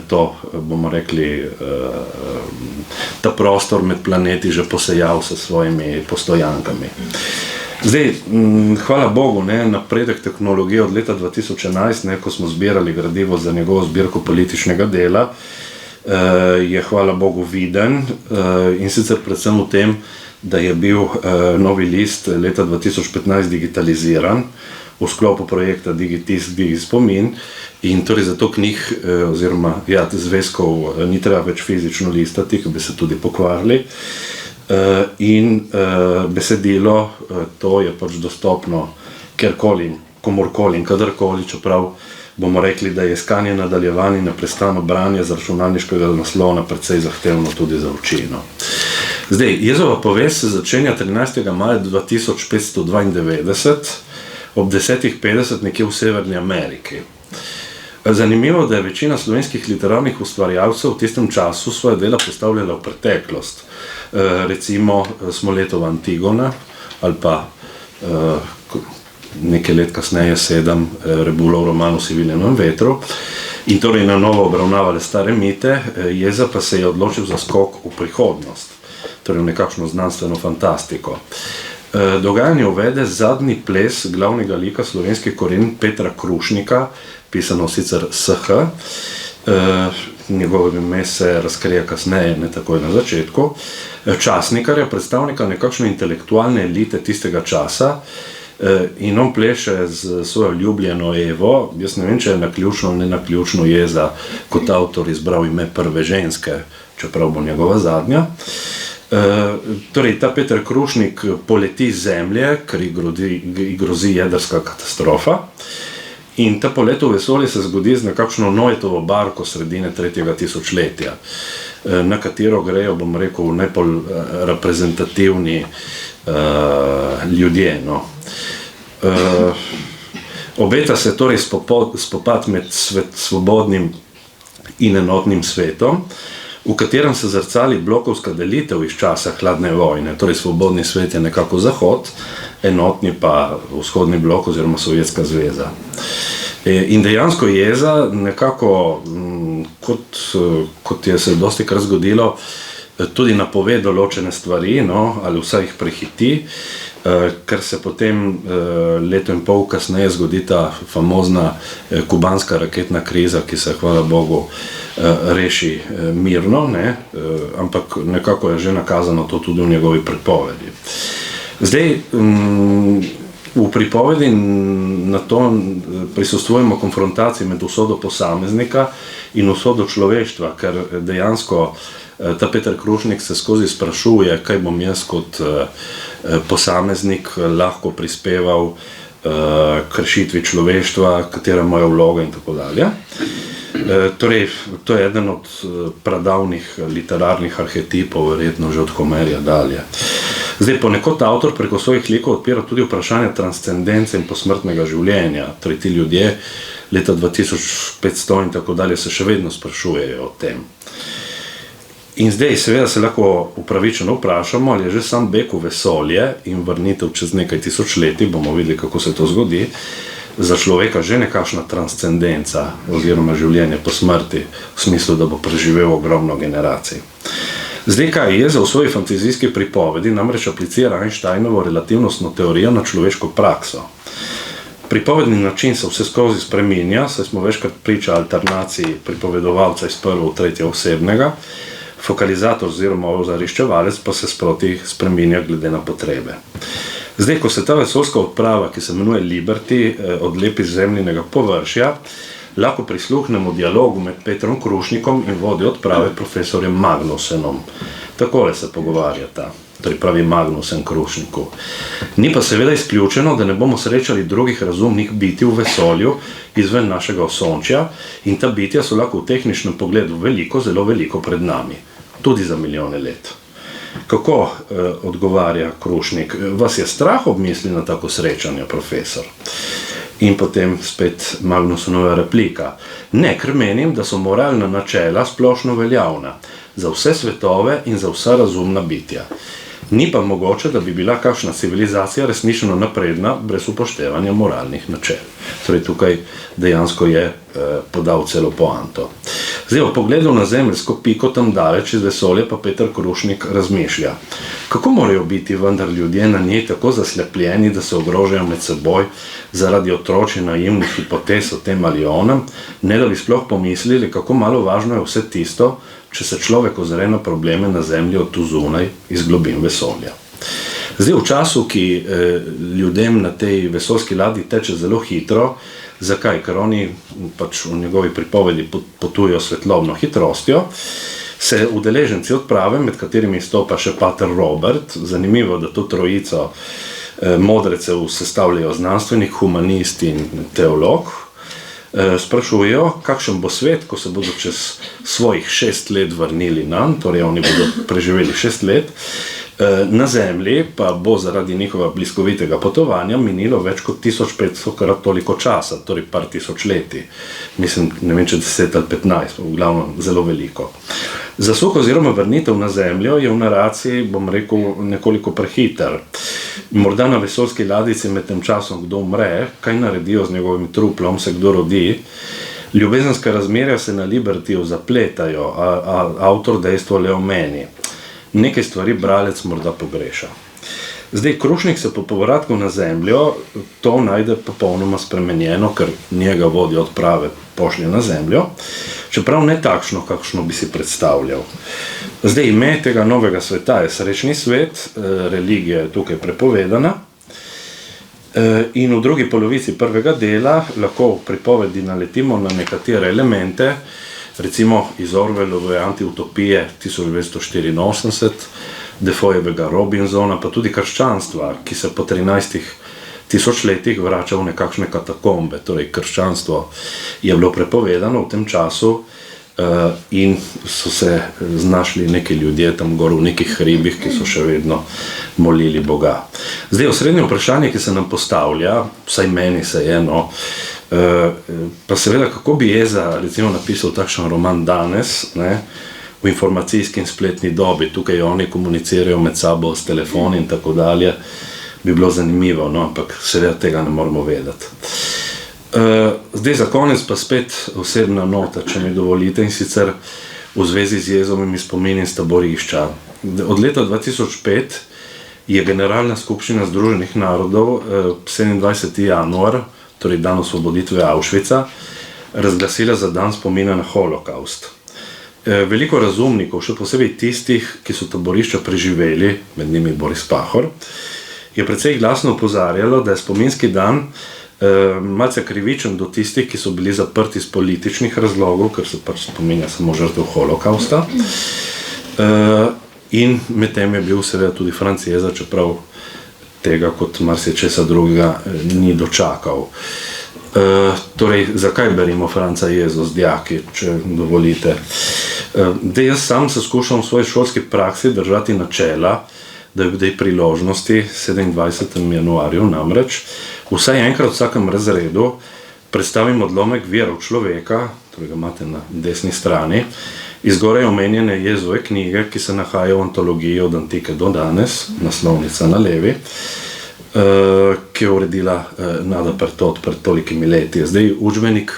to, bomo rekli, ta prostor med planeti že posejal s svojimi postojankami. Zdaj, hvala Bogu, napredek tehnologije od leta 2011, ko smo zbirali gradivo za njegovo zbirko političnega dela, je hvala Bogu viden in sicer predvsem v tem, da je bil Novi list leta 2015 digitaliziran v sklopu projekta Digitisk, Digispomin in torej zato knjig oziroma zvezkov ni treba več fizično listati, ki bi se tudi pokvarili. In besedilo, to je pač dostopno kjerkoli, komorkoli in kadarkoli, čeprav bomo rekli, da je iskanje nadaljevanje neprestano branje z računalniškega naslona precej zahtevno tudi za oči. Zdaj, Jezova povest se začenja 13. maja 2592 ob 10:50 nekje v Severni Ameriki. Zanimivo, da je večina slovenskih literarnih ustvarjalcev v tistem času svoje dela postavljala v preteklost. Recimo Smoletova Antigona ali pa nekaj let kasneje 7 Rebulov roman v Sviljenem vetru in torej na novo obravnavale stare mite, Jeza pa se je odločil za skok v prihodnost, torej v nekakšno znanstveno fantastiko. Dogajanje uvede zadnji ples glavnega lika slovenskih korenin Petra Krušnika, pisano sicer SH, njegovo ime se razkrije kasneje, ne takoj na začetku, časnikarja, predstavnika nekakšne intelektualne elite tistega časa in on pleše z svojo ljubljeno Evo. Jaz ne vem, če je naključno ali ne naključno Jeza kot avtor izbral ime prve ženske, čeprav bo njegova zadnja. Torej, ta Peter Krušnik poleti z zemlje, ker ji grozi jedrska katastrofa. In ta polet v vesolje se zgodi z nekakšno Noetovo barko sredine 3. tisočletja, na katero grejo, bom rekel, najbolj reprezentativni ljudje. Obeta se torej spopad med svobodnim in enotnim svetom, v katerem se zrcali blokovska delitev iz časa hladne vojne, torej svobodni svet je nekako Zahod, enotni pa vzhodni blok oziroma Sovjetska zveza. In dejansko Jeza nekako, kot je se dostikrat zgodilo, tudi napove določene stvari, ali vsaj jih prehiti, ker se potem leto in pol kasneje zgodi ta famozna kubanska raketna kriza, ki se, hvala Bogu, reši mirno, ampak nekako je že nakazano to tudi v njegovi pripovedi. Zdaj, v pripovedi na to prisostvujemo konfrontaciji med usodo posameznika in usodo človeštva, ker dejansko ta Peter Krušnik se skozi sprašuje, kaj bom jaz kot posameznik lahko prispeval k rešitvi človeštva, katera je moja vloga in tako dalje. Torej, to je eden od pradavnih literarnih arhetipov, verjetno že od Homerja dalje. Zdaj, ponekod avtor preko svojih likov odpira tudi vprašanje transcendence in posmrtnega življenja. Torej, ti ljudje leta 2500 in tako dalje se še vedno sprašujejo o tem. In zdaj seveda se lahko upravičeno vprašamo, ali je že sam beg v vesolje in vrnitev čez nekaj tisočletij, bomo videli, kako se to zgodi, za človeka že nekakšna transcendenca oziroma življenje po smrti, v smislu, da bo preživel ogromno generacij. Zdaj, kaj Jeza v svoji fantazijski pripovedi namreč aplicira Einsteinovo relativnostno teorijo na človeško prakso. Pripovedni način se vse skozi spreminja, saj smo večkrat priča alternaciji pripovedovalca iz prvo v tretje osebnega, fokalizator oziroma ozariščevalec pa se sproti spreminja glede na potrebe. Zdaj, ko se ta vesoljska odprava, ki se imenuje Liberty, odlepi z zemljinega površja, lahko prisluhnemo dialogu med Petrom Krušnikom in vodjo odprave profesorjem Magnusenom. Takole se pogovarjata, torej pravi Magnusen Krušniku. Ni pa seveda izključeno, da ne bomo srečali drugih razumnih bitij v vesolju izven našega osončja in ta bitja so lahko v tehničnem pogledu veliko, zelo veliko pred nami, tudi za milijone let. Kako odgovarja Krušnik? Vas je strah ob misli na tako srečanje, profesor? In potem spet Magnusonova replika. Ne, ker menim, da so moralna načela splošno veljavna za vse svetove in za vsa razumna bitja. Ni pa mogoče, da bi bila kakšna civilizacija resnično napredna brez upoštevanja moralnih načel. Torej tukaj dejansko je podal celo poanto. Zdaj, v pogledu na zemeljsko piko tam daleč iz vesolja pa Peter Krušnik razmišlja. Kako morajo biti vendar ljudje na njej tako zaslepljeni, da se ogrožajo med seboj zaradi otročje naivnih hipotez o tem ali onem, ne da bi sploh pomislili, kako malo važno je vse tisto, če se človek ozre na probleme na zemlji od tu zunaj iz globin vesolja. Zdaj, v času, ki ljudem na tej vesoljski ladji teče zelo hitro, zakaj? Ker oni pač v njegovi pripovedi potujejo svetlobno hitrostjo, se udeleženci odprave, med katerimi stopa še pater Robert, zanimivo, da to trojico modrecev sestavljajo znanstvenik, humanist in teolog, sprašujejo, kakšen bo svet, ko se bodo čez svojih 6 let vrnili nanj, torej oni bodo preživeli 6 let, na zemlji pa bo zaradi njihova bliskovitega potovanja minilo več kot 1500 krat toliko časa, torej par tisoč leti. Mislim, ne vem, če 10 ali 15, v glavnem zelo veliko. Zasuk oziroma vrnitev na zemljo je v naraciji, bom rekel, nekoliko prehiter. Morda na vesoljski ladjici med tem časom kdo umre, kaj naredijo z njegovim truplom, se kdo rodi. Ljubezenska razmerja se na Libertyju zapletajo, a avtor dejstvo le omeni. Nekaj stvari bralec morda pogreša. Zdaj, Krušnik se po povratku na zemljo to najde popolnoma spremenjeno, ker njega vodja odprave pošlje na zemljo, čeprav ne takšno, kakšno bi si predstavljal. Zdaj, ime tega novega sveta je srečni svet, religija je tukaj prepovedana in v drugi polovici prvega dela lahko v pripovedi naletimo na nekatere elemente, recimo iz Orwellove antiutopije 1984, Defoejevega Robinsona, pa tudi krščanstva, ki se po 13 tisočletjih vrača v nekakšne katakombe. Torej, krščanstvo je bilo prepovedano v tem času in so se znašli neki ljudje tam gor v nekih hribih, ki so še vedno molili Boga. Zdaj, osrednje vprašanje, ki se nam postavlja, vsaj meni se je, pa seveda, kako bi Jeza recimo napisal takšen roman danes, ne, v informacijski in spletni dobi, tukaj oni komunicirajo med sabo s telefoni in tako dalje, bi bilo zanimivo, ampak seveda tega ne moramo vedeti. Zdaj za konec pa spet osebna nota, če mi dovolite, in sicer v zvezi z Jezovimi spomini s taborišča. Od leta 2005 je Generalna skupščina Združenih narodov 27. januar, torej dan osvoboditve Auschwitza, razglasila za dan spomina na holokaust. Veliko razumnikov, še posebej tistih, ki so taborišča preživeli, med njimi Boris Pahor, je precej glasno opozarjalo, da je spominski dan malce krivičen do tistih, ki so bili zaprti iz političnih razlogov, ker se pač spominja samo žrtev holokausta. In medtem je bil seveda tudi Franc Jeza, čeprav tega kot marsičesa drugega ni dočakal. Torej, zakaj berimo Franca Jezo z dijaki, če dovolite? Jaz sam se skušam v svoji šolski praksi držati načela, da je v tej priložnosti 27. januarju namreč vsaj enkrat v vsakem razredu predstavim odlomek Virov človeka, torej ga imate na desni strani, iz zgoraj omenjene Jezove knjige, ki se nahaja v antologiji od antike do danes, naslovnica na levi, ki je uredila Nada Pertot pred tolikimi leti. Zdaj, učbenik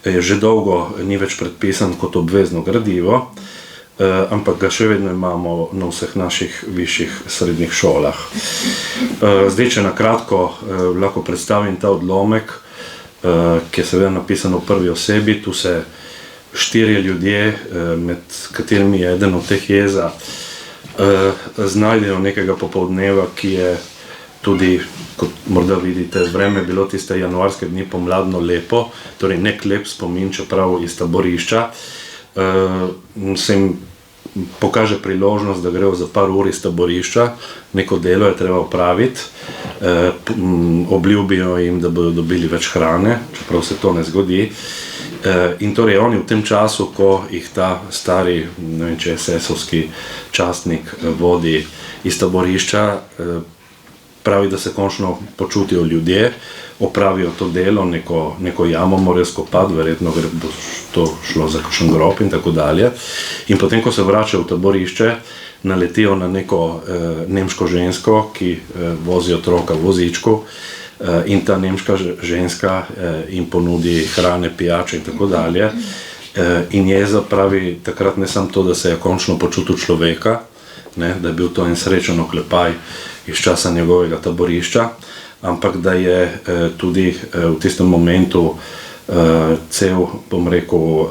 že dolgo ni več predpisan kot obvezno gradivo, ampak ga še vedno imamo na vseh naših višjih srednjih šolah. Zdaj, če na kratko lahko predstavim ta odlomek, ki je seveda napisan v prvi osebi, tu se 4 ljudje, med katerimi je eden od teh Jeza, znajdejo nekega popoldneva, ki je tudi, kot morda vidite, vreme bilo tiste januarske dni pomladno lepo, torej nek lep spomin, čeprav iz taborišča, se jim pokaže priložnost, da grejo za par ur iz taborišča, neko delo je treba opraviti, obljubijo jim, da bodo dobili več hrane, čeprav se to ne zgodi. In torej oni v tem času, ko jih ta stari, ne vem, če SS-ovski častnik vodi iz taborišča, pravi, da se končno počutijo ljudje, opravijo to delo, neko jamo morajo skopati, verjetno bo to šlo za kakšen grob in tako dalje. In potem, ko se vračajo v taborišče, naletijo na neko nemško žensko, ki vozi otroka v vozičku, in ta nemška ženska jim ponudi hrane, pijače in tako dalje. In Jeza pravi takrat ne samo to, da se je končno počutil človeka, ne, da je bil to en srečen oklepaj iz časa njegovega taborišča, ampak da je tudi v tistem momentu cel, bom rekel,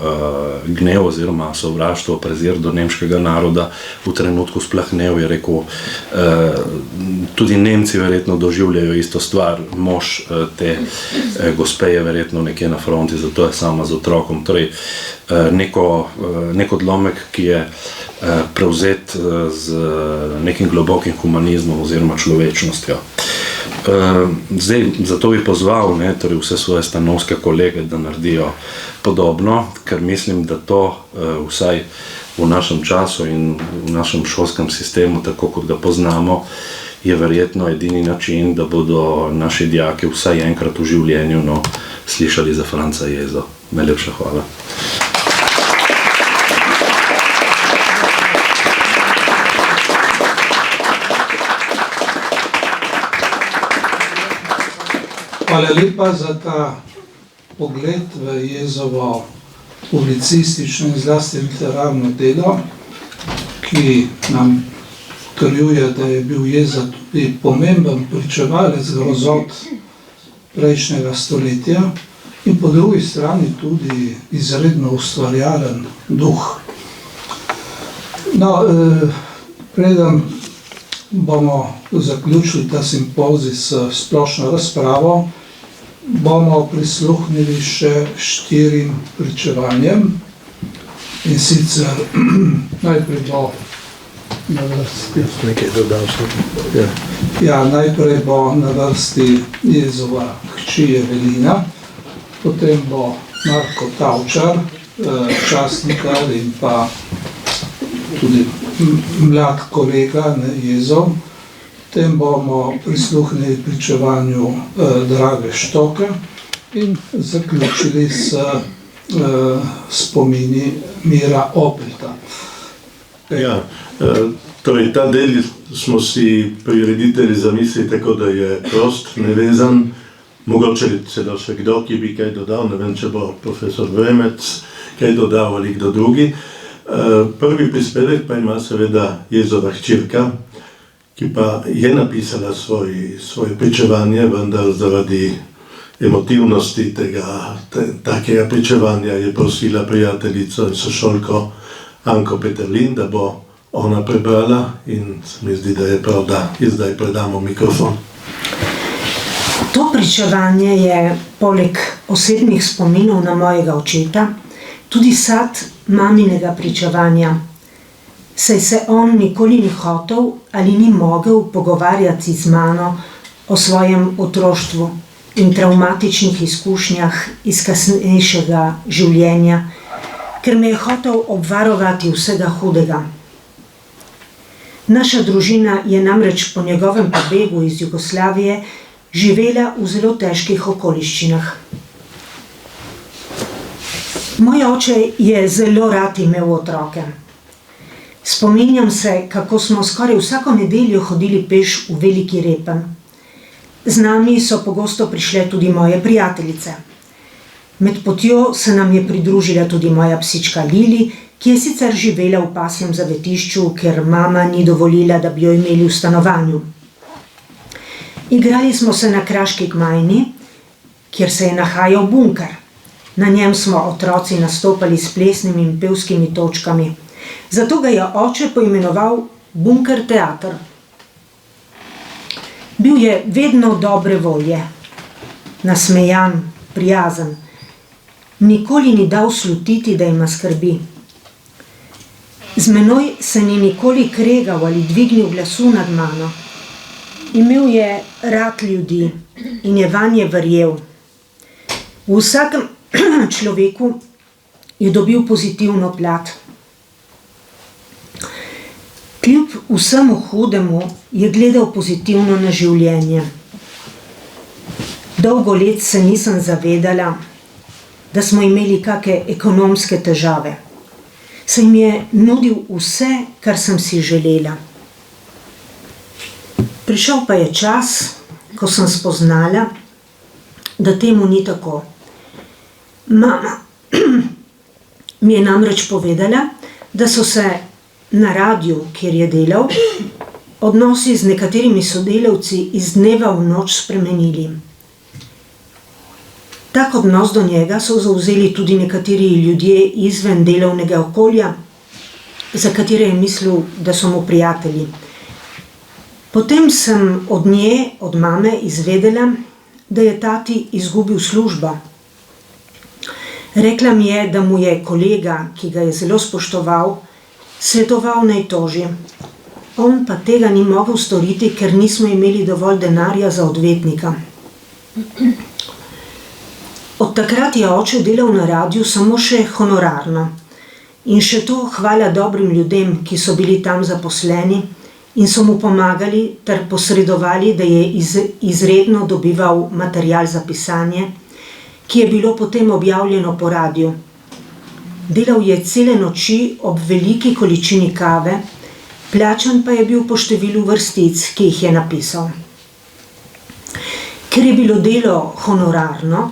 gnev oziroma sovraštvo, prezir do nemškega naroda v trenutku splahnel, je rekel, tudi Nemci verjetno doživljajo isto stvar, mož te gospe je verjetno nekje na fronti, zato je sama z otrokom. Torej, nek odlomek, ki je prevzet z nekim globokim humanizmom oziroma človečnostjo. Zdaj, zato bi pozval torej vse svoje stanovske kolege, da naredijo podobno, ker mislim, da to vsaj v našem času in v našem šolskem sistemu, tako kot ga poznamo, je verjetno edini način, da bodo naši dijaki vsaj enkrat v življenju slišali za Franca Jezo. Najlepša hvala. Hvala lepa za ta pogled v Jezovo publicistično in zlasti literarno delo, ki nam potrjuje, da je bil Jeza tudi pomemben pričevalec grozot prejšnjega stoletja in po drugi strani tudi izredno ustvarjalen duh. Preden bomo zaključili ta simpozij s splošno razpravo, bomo prisluhnili še 4 pričevanjem, in sicer najprej bo na vrsti. Najprej bo na vrsti Jezova hči Evelina, potem bo Marko Tavčar, časnikar in pa tudi mlad kolega Jezov. Potem bomo prisluhnili pričevanju Drage Štoke in zaključili s spomini Mira Opelta. Torej, ta del smo si prireditelji zamislili tako, da je prost, nevezan, mogoče celo še kdo, ki bi kaj dodal, ne vem, če bo profesor Vremec kaj dodal ali kdo drugi. Prvi prispevek pa ima seveda Jezova hčerka, ki pa je napisala svoje pričevanje, vendar zaradi emotivnosti takega pričevanja je prosila prijateljico in sošolko Anko Peterlin, da bo ona prebrala, in se mi zdi, da je prav, da ji zdaj predamo mikrofon. To pričevanje je poleg osebnih spominov na mojega očeta tudi sad maminega pričevanja, saj se on nikoli ni hotel ali ni mogel pogovarjati z mano o svojem otroštvu in travmatičnih izkušnjah iz kasnejšega življenja, ker me je hotel obvarovati vsega hudega. Naša družina je namreč po njegovem pobegu iz Jugoslavije živela v zelo težkih okoliščinah. Moj oče je zelo rad imel otroke. Spominjam se, kako smo skoraj vsako nedeljo hodili peš v Veliki Repen. Z nami so pogosto prišle tudi moje prijateljice. Med potjo se nam je pridružila tudi moja psička Lili, ki je sicer živela v pasjem zavetišču, ker mama ni dovolila, da bi jo imeli v stanovanju. Igrali smo se na Kraški Gmajni, kjer se je nahajal bunker. Na njem smo otroci nastopali s plesnimi in pevskimi točkami. Zato ga je oče poimenoval Bunker teater. Bil je vedno dobre volje, nasmejan, prijazen. Nikoli ni dal slutiti, da ima skrbi. Z menoj se ni nikoli kregal ali dvignil glasu nad mano. Imel je rad ljudi in je vanje verjel. V vsakem človeku je dobil pozitivno plat. Kljub vsemu hudemu je gledal pozitivno na življenje. Dolgo let se nisem zavedala, da smo imeli kakšne ekonomske težave. Saj mi je nudil vse, kar sem si želela. Prišel pa je čas, ko sem spoznala, da temu ni tako. Mama mi je namreč povedala, da so se na radiju, kjer je delal, odnosi z nekaterimi sodelavci iz dneva v noč spremenili. Tak odnos do njega so zavzeli tudi nekateri ljudje izven delovnega okolja, za katere je mislil, da so mu prijatelji. Potem sem od nje, od mame, izvedela, da je tati izgubil službo. Rekla mi je, da mu je kolega, ki ga je zelo spoštoval, svetoval naj toži. On pa tega ni mogel storiti, ker nismo imeli dovolj denarja za odvetnika. Od takrat je oče delal na radiju samo še honorarno. In še to hvala dobrim ljudem, ki so bili tam zaposleni in so mu pomagali ter posredovali, da je izredno dobival material za pisanje, ki je bilo potem objavljeno po radiju. Delal je cele noči ob veliki količini kave, plačan pa je bil po številu vrstic, ki jih je napisal. Ker je bilo delo honorarno,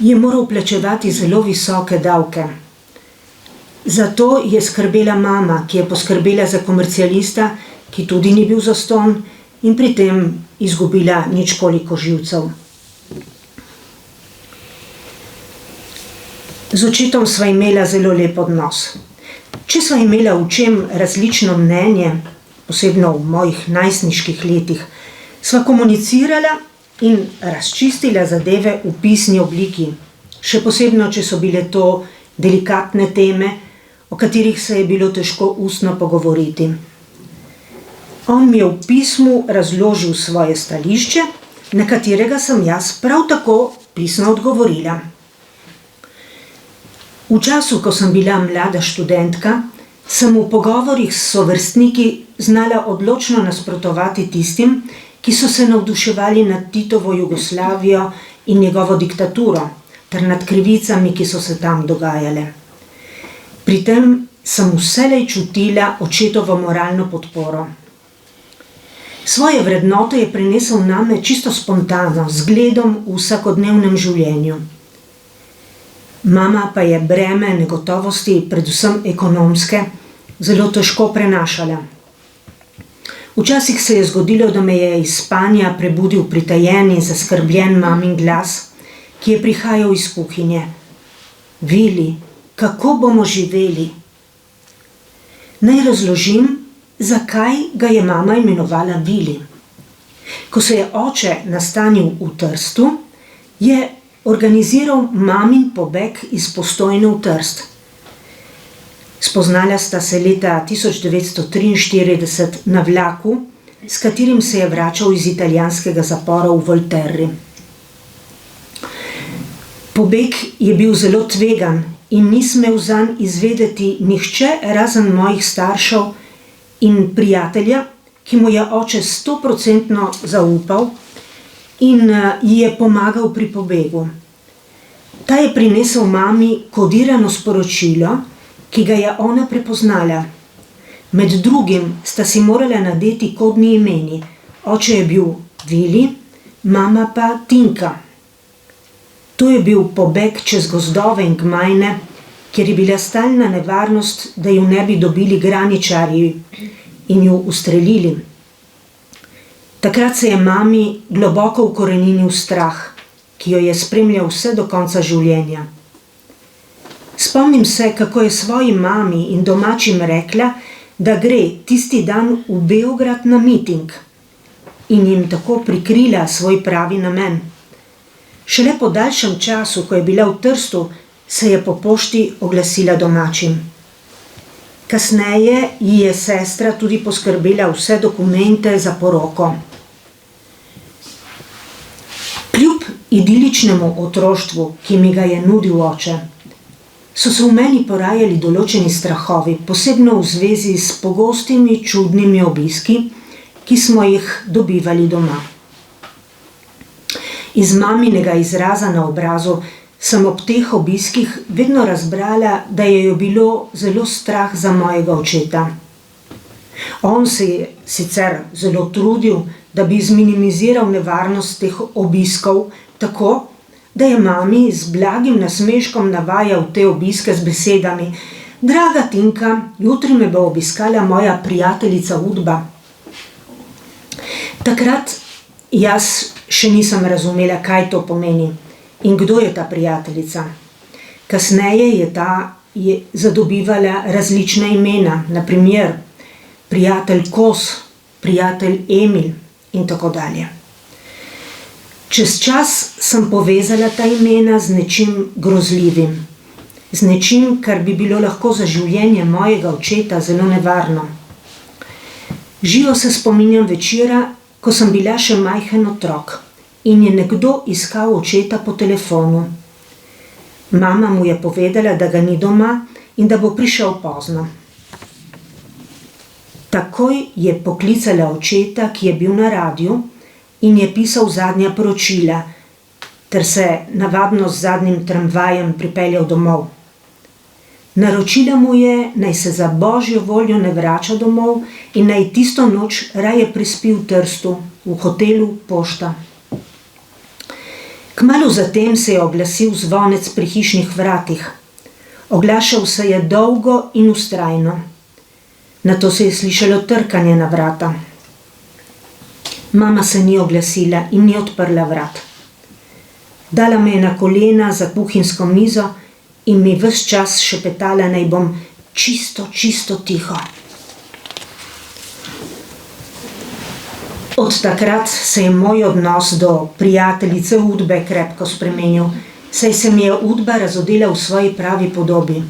je moral plačevati zelo visoke davke. Zato je skrbela mama, ki je poskrbela za komercialista, ki tudi ni bil zastonj in pri tem izgubila ničkoliko živcev. Z očetom sva imela zelo lep odnos. Če sva imela v čem različno mnenje, posebno v mojih najstniških letih, sva komunicirala in razčistila zadeve v pisni obliki, še posebno, če so bile to delikatne teme, o katerih se je bilo težko ustno pogovoriti. On mi je v pismu razložil svoje stališče, na katerega sem jaz prav tako pisno odgovorila. V času, ko sem bila mlada študentka, sem v pogovorih s sovrstniki znala odločno nasprotovati tistim, ki so se navduševali nad Titovo Jugoslavijo in njegovo diktaturo, ter nad krivicami, ki so se tam dogajale. Pri tem sem vselej čutila očetovo moralno podporo. Svoje vrednote je prenesel name čisto spontano, z zgledom v vsakodnevnem življenju. Mama pa je breme negotovosti, predvsem ekonomske, zelo težko prenašala. Včasih se je zgodilo, da me je iz spanja prebudil pritajen in zaskrbljen mamin glas, ki je prihajal iz kuhinje. Vili, kako bomo živeli? Naj razložim, zakaj ga je mama imenovala Vili. Ko se je oče nastanil v Trstu, je organiziral mamin pobeg iz Postojne v Trst. Spoznala sta se leta 1943 na vlaku, s katerim se je vračal iz italijanskega zapora v Volterri. Pobeg je bil zelo tvegan in ni smel zanj izvedeti nihče razen mojih staršev in prijatelja, ki mu je oče 100% zaupal in ji je pomagal pri pobegu. Ta je prinesel mami kodirano sporočilo, ki ga je ona prepoznala. Med drugim sta si morala nadeti kodni imeni. Oče je bil Vili, mama pa Tinka. To je bil pobeg čez gozdove in gmajne, kjer je bila stalna nevarnost, da ju ne bi dobili graničarji in ju ustrelili. Takrat se je mami globoko ukoreninil strah, ki jo je spremljal vse do konca življenja. Spomnim se, kako je svoji mami in domačim rekla, da gre tisti dan v Beograd na miting in jim tako prikrila svoj pravi namen. Šele po daljšem času, ko je bila v Trstu, se je po pošti oglasila domačim. Kasneje ji je sestra tudi poskrbela vse dokumente za poroko. Kljub idiličnemu otroštvu, ki mi ga je nudil oče, so se v meni porajali določeni strahovi, posebno v zvezi s pogostimi čudnimi obiski, ki smo jih dobivali doma. Iz maminega izraza na obrazu sem ob teh obiskih vedno razbrala, da je jo bilo zelo strah za mojega očeta. On se je sicer zelo trudil, da bi zminimiziral nevarnost teh obiskov tako, da je mami z blagim nasmeškom navajal te obiske z besedami: "Draga Tinka, jutri me bo obiskala moja prijateljica Udba." Takrat jaz še nisem razumela, kaj to pomeni in kdo je ta prijateljica. Kasneje je zadobivala različna imena, na primer prijatelj Kos, prijatelj Emil in tako dalje. Čez čas sem povezala ta imena z nečim grozljivim, z nečim, kar bi bilo lahko za življenje mojega očeta zelo nevarno. Živo se spominjam večera, ko sem bila še majhen otrok in je nekdo iskal očeta po telefonu. Mama mu je povedala, da ga ni doma in da bo prišel pozno. Takoj je poklicala očeta, ki je bil na radiu in je pisal zadnja poročila, ter se navadno z zadnjim tramvajem pripeljal domov. Naročila mu je, naj se za božjo voljo ne vrača domov in naj tisto noč raje prespi v Trstu, v hotelu Pošta. Kmalu zatem se je oglasil zvonec pri hišnih vratih. Oglašal se je dolgo in vztrajno. Nato se je slišalo trkanje na vrata. Mama se ni oglasila in ni odprla vrat. Dala me je na kolena za kuhinjsko mizo in mi ves čas šepetala, naj bom čisto tiho. Od takrat se je moj odnos do prijateljice Udbe krepko spremenil, saj se mi je Udba razodela v svoji pravi podobi.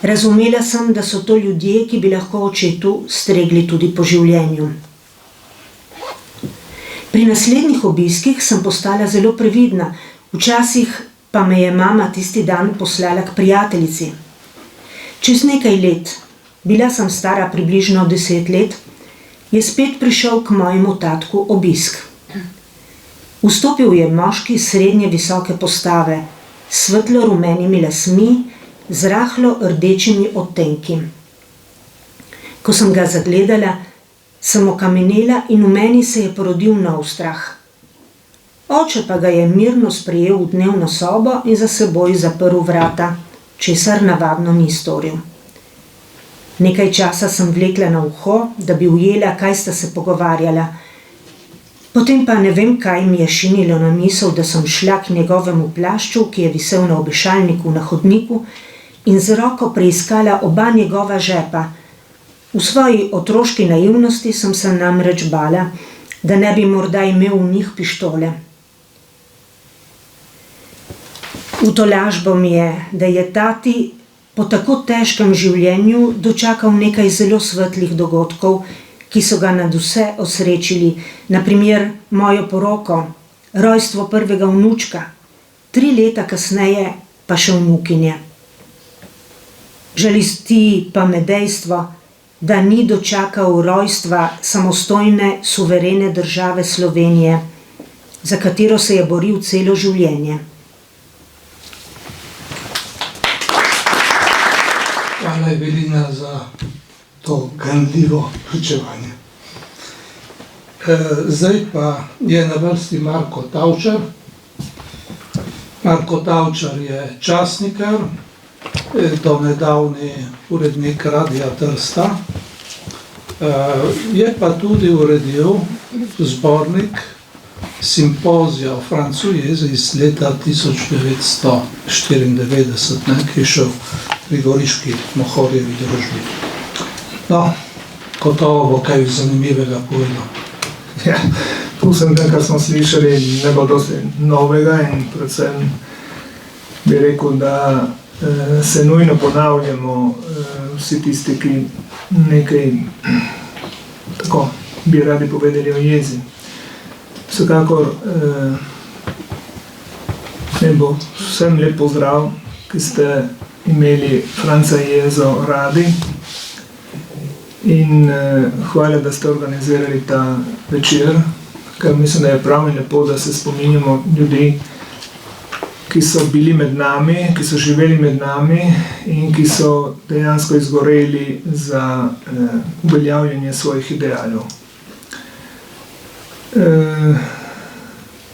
Razumela sem, da so to ljudje, ki bi lahko očetu stregli tudi po življenju. Pri naslednjih obiskih sem postala zelo previdna, včasih pa me je mama tisti dan poslala k prijateljici. Čez nekaj let, bila sem stara približno 10 let, je spet prišel k mojemu tatku obisk. Vstopil je moški srednje visoke postave, s svetlo rumenimi lasmi, z rahlo rdečimi odtenki. Ko sem ga zagledala, sem okamenela in v meni se je porodil nov strah. Oče pa ga je mirno sprejel v dnevno sobo in za seboj zaprl vrata, česar navadno ni storil. Nekaj časa sem vlekla na uho, da bi ujela, kaj sta se pogovarjala. Potem pa ne vem, kaj mi je šinilo na misel, da sem šla k njegovemu plašču, ki je visel na obešalniku na hodniku, in z roko preiskala oba njegova žepa. V svoji otroški naivnosti sem se namreč bala, da ne bi morda imel v njih pištole. V tolažbo mi je, da je tati po tako težkem življenju dočakal nekaj zelo svetlih dogodkov, ki so ga nadvse osrečili, na primer mojo poroko, rojstvo prvega vnučka, 3 leta kasneje pa še vnukinje. Žalosti pa me dejstvo, da ni dočakal rojstva samostojne, suverene države Slovenije, za katero se je boril celo življenje. Hvala, Evelina, za to ganljivo pričevanje. Zdaj pa je na vrsti Marko Tavčar. Marko Tavčar je časnikar, do nedavni urednik Radia Trsta. Je pa tudi uredil zbornik simpozija o francujezi iz leta 1994, ki je šel pri Goriški Mohorjevi družbi. No, gotovo bo kaj zanimivega povedal. Ja, vsem tem, kar smo slišali, ne bo dosti novega in predvsem bi rekel, da se nujno ponavljamo vsi tisti, ki nekaj tako bi radi povedali o jezi. Vsekakor ne bo vsem lep pozdrav, ki ste imeli Franca Jezo radi in hvala, da ste organizirali ta večer, ker mislim, da je prav in lepo, da se spominjamo ljudi, ki so bili med nami, ki so živeli med nami in ki so dejansko izgoreli za uveljavljanje svojih idealov.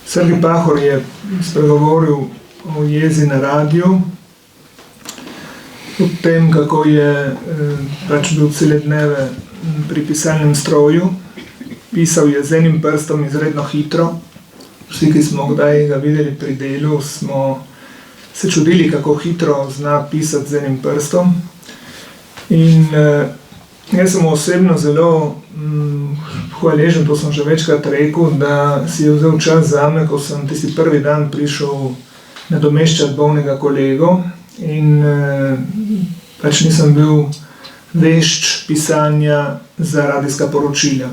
Sergij Pahor je spregovoril o jezi na radiju, o tem, kako je pač bil cele dneve pri pisalnem stroju, pisal je z enim prstom izredno hitro. Vsi, ki smo kdaj ga videli pri delu, smo se čudili, kako hitro zna pisati z enim prstom. In jaz sem osebno zelo hvaležen, to sem že večkrat rekel, da si je vzel čas zame, ko sem tisti prvi dan prišel nadomeščati bolnega kolego in pač nisem bil vešč pisanja za radijska poročila.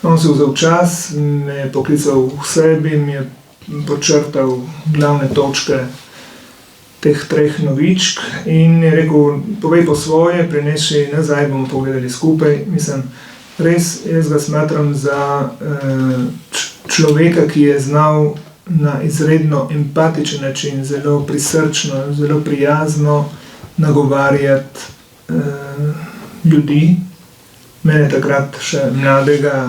On si vzel čas, me je poklical k sebi, mi je podčrtal glavne točke teh 3 novičk in je rekel, povej po svoje, prinesi nazaj, bomo pogledali skupaj. Mislim, res jaz ga smatram za človeka, ki je znal na izredno empatičen način, zelo prisrčno, zelo prijazno nagovarjati ljudi. Mene takrat še mladega,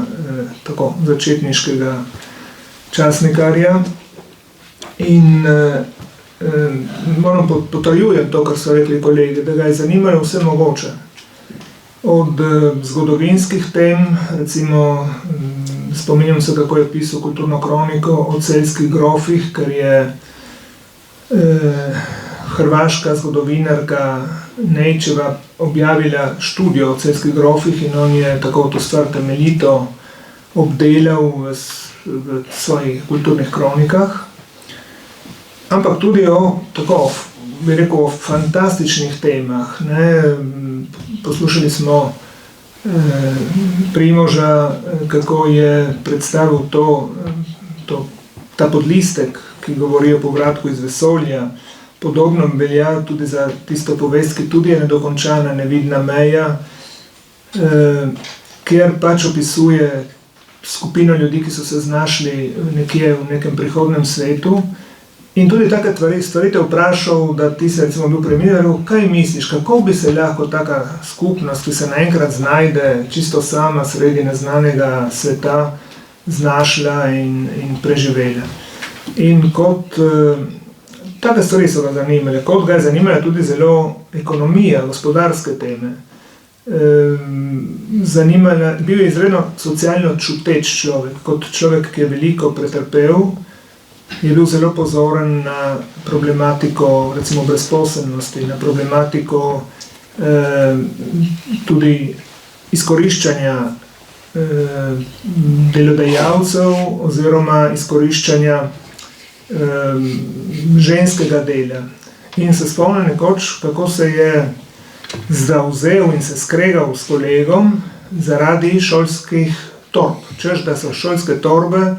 tako začetniškega časnikarja. In moram potrjujem to, kar so rekli kolegi, da ga je zanimalo vse mogoče. Od zgodovinskih tem, recimo spominjam se, kako je pisal kulturno kroniko o celjskih grofih, ker je hrvaška zgodovinarka Nejčeva objavila študijo o celjskih grofih in on je tako to stvar temeljito obdelal v svojih kulturnih kronikah. Ampak tudi o, tako, bi rekel, o fantastičnih temah. Poslušali smo Primoža, kako je predstavil ta podlistek, ki govori o povratku iz vesolja. Podobno velja tudi za tisto povest, ki tudi je nedokončana, Nevidna meja, kjer pač opisuje skupino ljudi, ki so se znašli nekje v nekem prihodnem svetu. In tudi take stvari te vprašal, da ti se recimo bil premiral, kaj misliš, kako bi se lahko taka skupnost, ki se naenkrat znajde čisto sama sredi neznanega sveta, znašla in preživela. In kot take stvari so ga zanimale, kot ga je zanimala tudi zelo ekonomija, gospodarske teme. Bil je izredno socialno čuteč človek, kot človek, ki je veliko pretrpel, je bil zelo pozoren na problematiko recimo brezposelnosti, na problematiko tudi izkoriščanja delodajalcev oziroma izkoriščanja ženskega dela. In se spomnim nekoč, kako se je zavzel in se skregal s kolegom zaradi šolskih torb. Češ, da so šolske torbe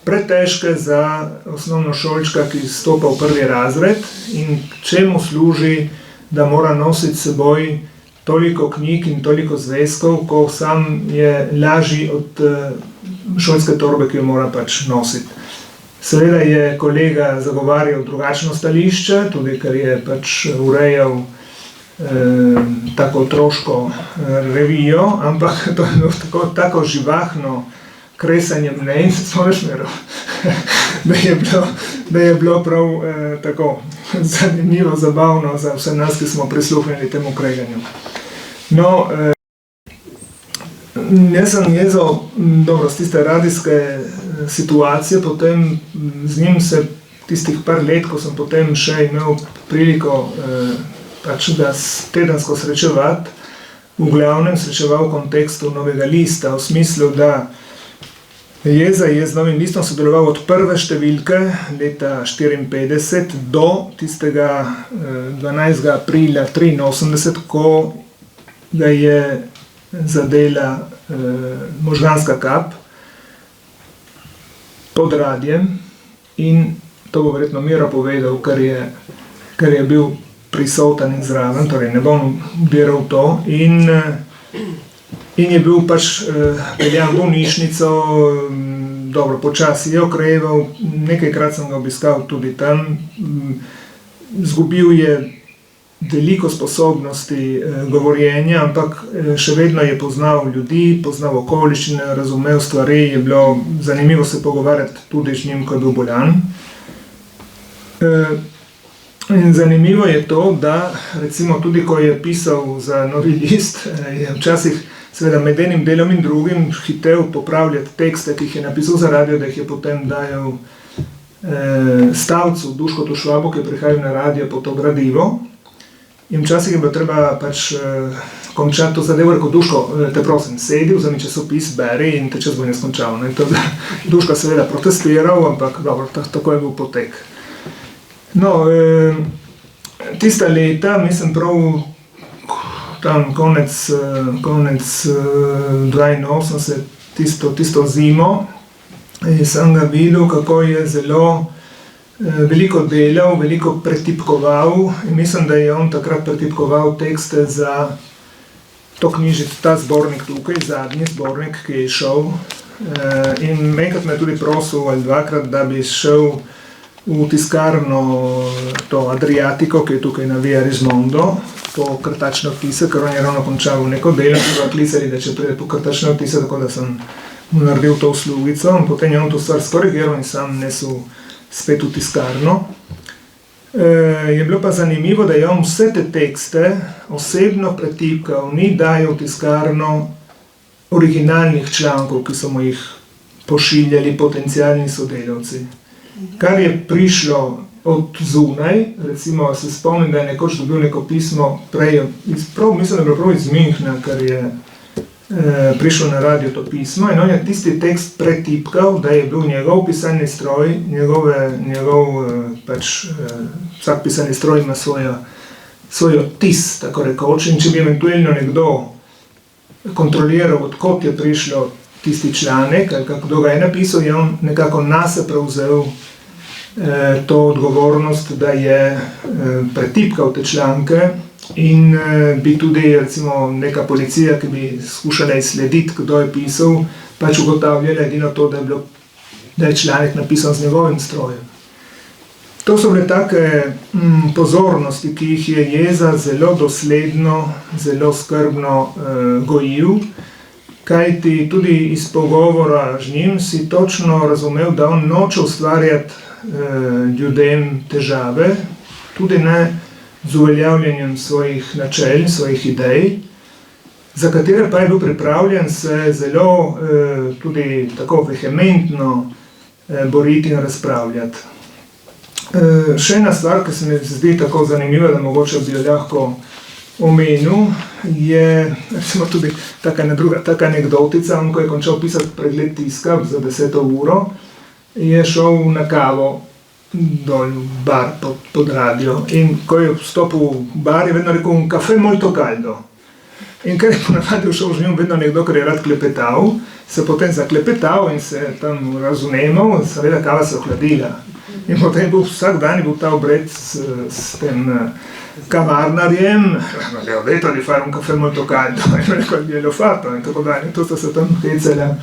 pretežke za osnovnošolčka, ki stopa v 1. razred in čemu služi, da mora nositi s seboj toliko knjig in toliko zvezkov, ko sam je lažji od šolske torbe, ki jo mora pač nositi. Seveda je kolega zagovarjal drugačno stališče, tudi ker je pač urejal tako otroško revijo, ampak to je bilo tako živahno kresanje mnenj, da je bilo prav tako zanimivo, zabavno za vse nas, ki smo prisluhnili temu kreganju. No, jaz sem jezel dobro z tiste radijske situacije, potem z njim se tistih par let, ko sem potem še imel priliko pač ga tedensko srečevati, v glavnem srečeval v kontekstu Novega lista, v smislu, da Jeza je z Novim listom sodeloval od prve številke leta 1954 do tistega 12. aprila 1983, ko ga je zadela možganska kap pod radiem in to bo verjetno Miro povedal, ker je bil prisoten in zraven, torej ne bom biral to. In je bil pač peljan v bolnišnico, dobro, počasi je okreval, nekajkrat sem ga obiskal tudi tam. Zgubil je veliko sposobnosti govorjenja, ampak še vedno je poznal ljudi, poznal okoliščine, razumel stvari, je bilo zanimivo se pogovarjati tudi z njim, ko je bil boljan. In zanimivo je to, da recimo tudi, ko je pisal za Novi list, je včasih seveda med enim delom in drugim hitel popravljati tekste, ki jih je napisal za radio, da jih je potem dajal stavcu Duškotu Švabu, ki je prihajal na radio po to gradivo. In včasih je bilo treba pač končati to zadevo, rekel, Duško, te prosim, sedi, vzemi časopis, beri in te čas bo ne skončal. Duško seveda protestiral, ampak dobro, tako je bil potek. No, tista leta, mislim prav tam konec 82, tisto zimo, sem ga videl, kako je zelo veliko delal, veliko pretipkoval in mislim, da je on takrat pretipkoval tekste za to knjižico, ta zbornik tukaj, zadnji zbornik, ki je šel. In enkrat me tudi prosil ali dvakrat, da bi šel v tiskarno to Adriatico, ki je tukaj na Via Rismondo, po krtačne odtise, ker on je ravno končal neko delo, ki ga klicali, da če pride po krtačne odtise, tako da sem mu naredil to uslugico in potem je on to stvar skorigiral in sam nesel spet v tiskarno. Je bilo pa zanimivo, da je on vse te tekste osebno pretipkal, ni dajal v tiskarno originalnih člankov, ki so mu jih pošiljali potencialni sodelavci. Kar je prišlo od zunaj, recimo se spomnim, da je nekoč dobil neko pismo prej, mislim, da je bilo prav iz Münchna, ker je prišel na radio to pismo in on je tisti tekst pretipkal, da je bil njegov pisalni stroj, vsak pisalni stroj ima svoj odtis, tako rekoč, in če bi eventualno nekdo kontroliral, odkot je prišlo tisti članek, ali kdo ga je napisal, je on nekako nase prevzel to odgovornost, da je pretipkal te članke in bi tudi recimo neka policija, ki bi skušala izslediti, kdo je pisal, pač ugotavljala edino to, da je članek napisan z njegovim strojem. To so bile take pozornosti, ki jih je Jeza zelo dosledno, zelo skrbno gojil, kajti tudi iz pogovora z njim si točno razumel, da on noče ustvarjati ljudem težave, tudi ne z uveljavljanjem svojih načel, svojih idej, za katere pa je bil pripravljen se zelo tudi tako vehementno boriti in razpravljati. Še ena stvar, ki se mi zdi tako zanimiva, da mogoče bi jo lahko omenil, je recimo tudi taka anekdotica, ko je končal pisati pregled tiska za 10. uro, je šel na kavo dol v bar pod radio in ko je vstopil v bar, je vedno rekel un café molto caldo. In ker je ponavadi šel z njim vedno nekdo, ker je rad klepetal, se potem zaklepetal in se tam razumemal, seveda kava se ohladila. In potem bil vsak dan bil ta obred s tem kavarnarjem, le ho detto di fare un caffè molto caldo, in rekel, glielo fatto, in tako dalje. To sta se tam hecala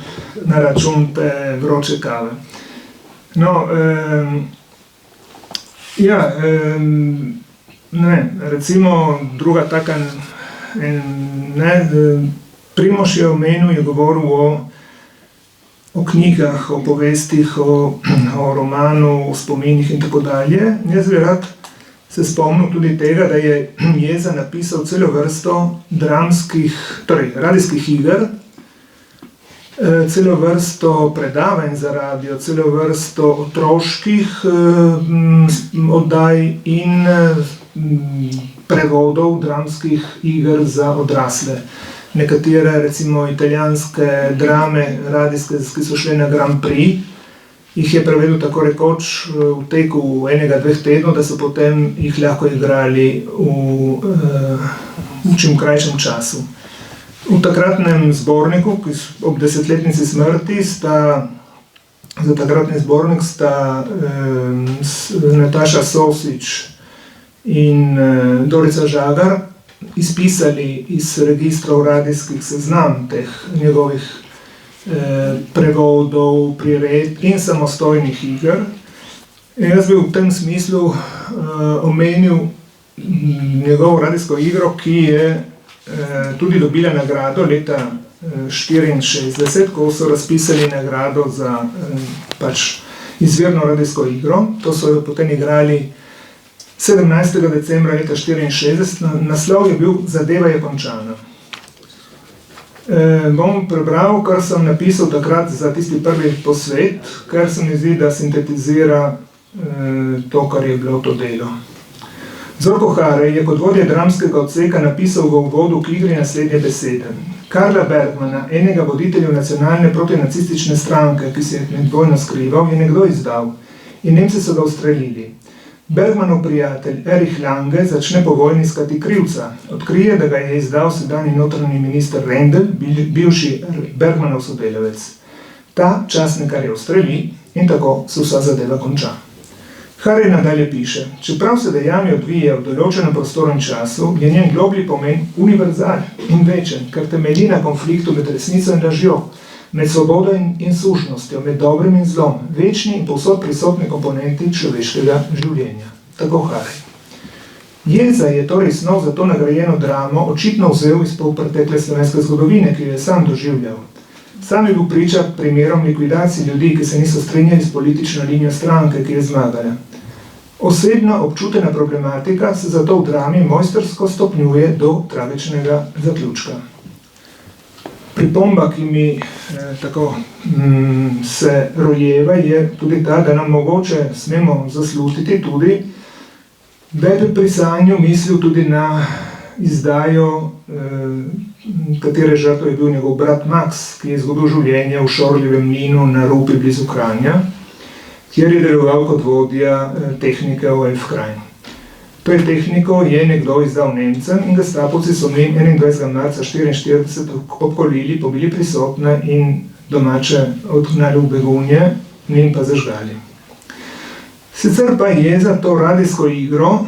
na račun te vroče kave. No, recimo druga taka, Primož je omenil, je govoril o knjigah, o povestih, o romanu, o spominih in tako dalje. Jaz bi rad se spomnil tudi tega, da je Jeza napisal celo vrsto radijskih iger, celo vrsto predavanj za radio, celo vrsto otroških oddaj in prevodov dramskih iger za odrasle. Nekatere, recimo italijanske drame radijske, ki so šle na Grand Prix, jih je prevedel tako rekoč v teku 1-2 tednov, da so potem jih lahko igrali v čim krajšem času. V takratnem zborniku, ob 10-letnici smrti, za takratni zbornik sta Nataša Sosič in Dorica Žagar izpisali iz registrov radijskih seznam teh njegovih prevodov, priredb in samostojnih iger. Jaz bi v tem smislu omenil njegovo radijsko igro, ki je tudi dobila nagrado leta 1964, ko so razpisali nagrado za izvirno radijsko igro. To so jo potem igrali 17. decembra leta 1964, naslov je bil Zadeva je končana. Bom prebral, kar sem napisal takrat za tisti prvi posvet, ker se mi zdi, da sintetizira to, kar je bilo to delo. Zorko Harej je kot vodja dramskega odseka napisal v uvodu k igri naslednje besede. Karla Bergmana, enega voditeljev nacionalne protinacistične stranke, ki se je med vojno skrival, je nekdo izdal in Nemci so ga ustrelili. Bergmanov prijatelj Erich Lange začne po vojni iskati krivca. Odkrije, da ga je izdal sedanji notranji minister Rendel, bivši Bergmanov sodelavec. Ta časnikarja ustreli in tako se vsa zadeva konča. Harej nadalje piše, čeprav se dejanje odvije v določenem prostoru in času, je njen globlji pomen univerzalen in večen, ker temelji na konfliktu med resnico in lažjo, med svobodo in sužnostjo, med dobrim in zlom, večni in povsod prisotni komponenti človeškega življenja. Tako Harej. Jeza je torej snov za to nagrajeno dramo očitno vzel iz polpretekle slovenske zgodovine, ki jo je sam doživljal. Sam je bil priča primerom likvidacij ljudi, ki se niso strinjali s politično linijo stranke, ki je zmagala. Osebno občutena problematika se zato v drami mojstrsko stopnjuje do tragičnega zaključka. Pripomba, ki mi tako se rojeva, je tudi ta, da nam mogoče smemo zaslutiti tudi, da je pri sanju mislil tudi na izdajo, katere žrtev je bil njegov brat Max, ki je izgubil življenje v Šorljevem mlinu na Rupi blizu Kranja, kjer je deloval kot vodja tehnike v Elfkrajnu. To je tehniko je nekdo izdal Nemcem in gestapovci so mlin 21. marca 1944 obkolili, pobili prisotne in domače odgnali v begunje, mlin pa zažgali. Sicer pa je za to radijsko igro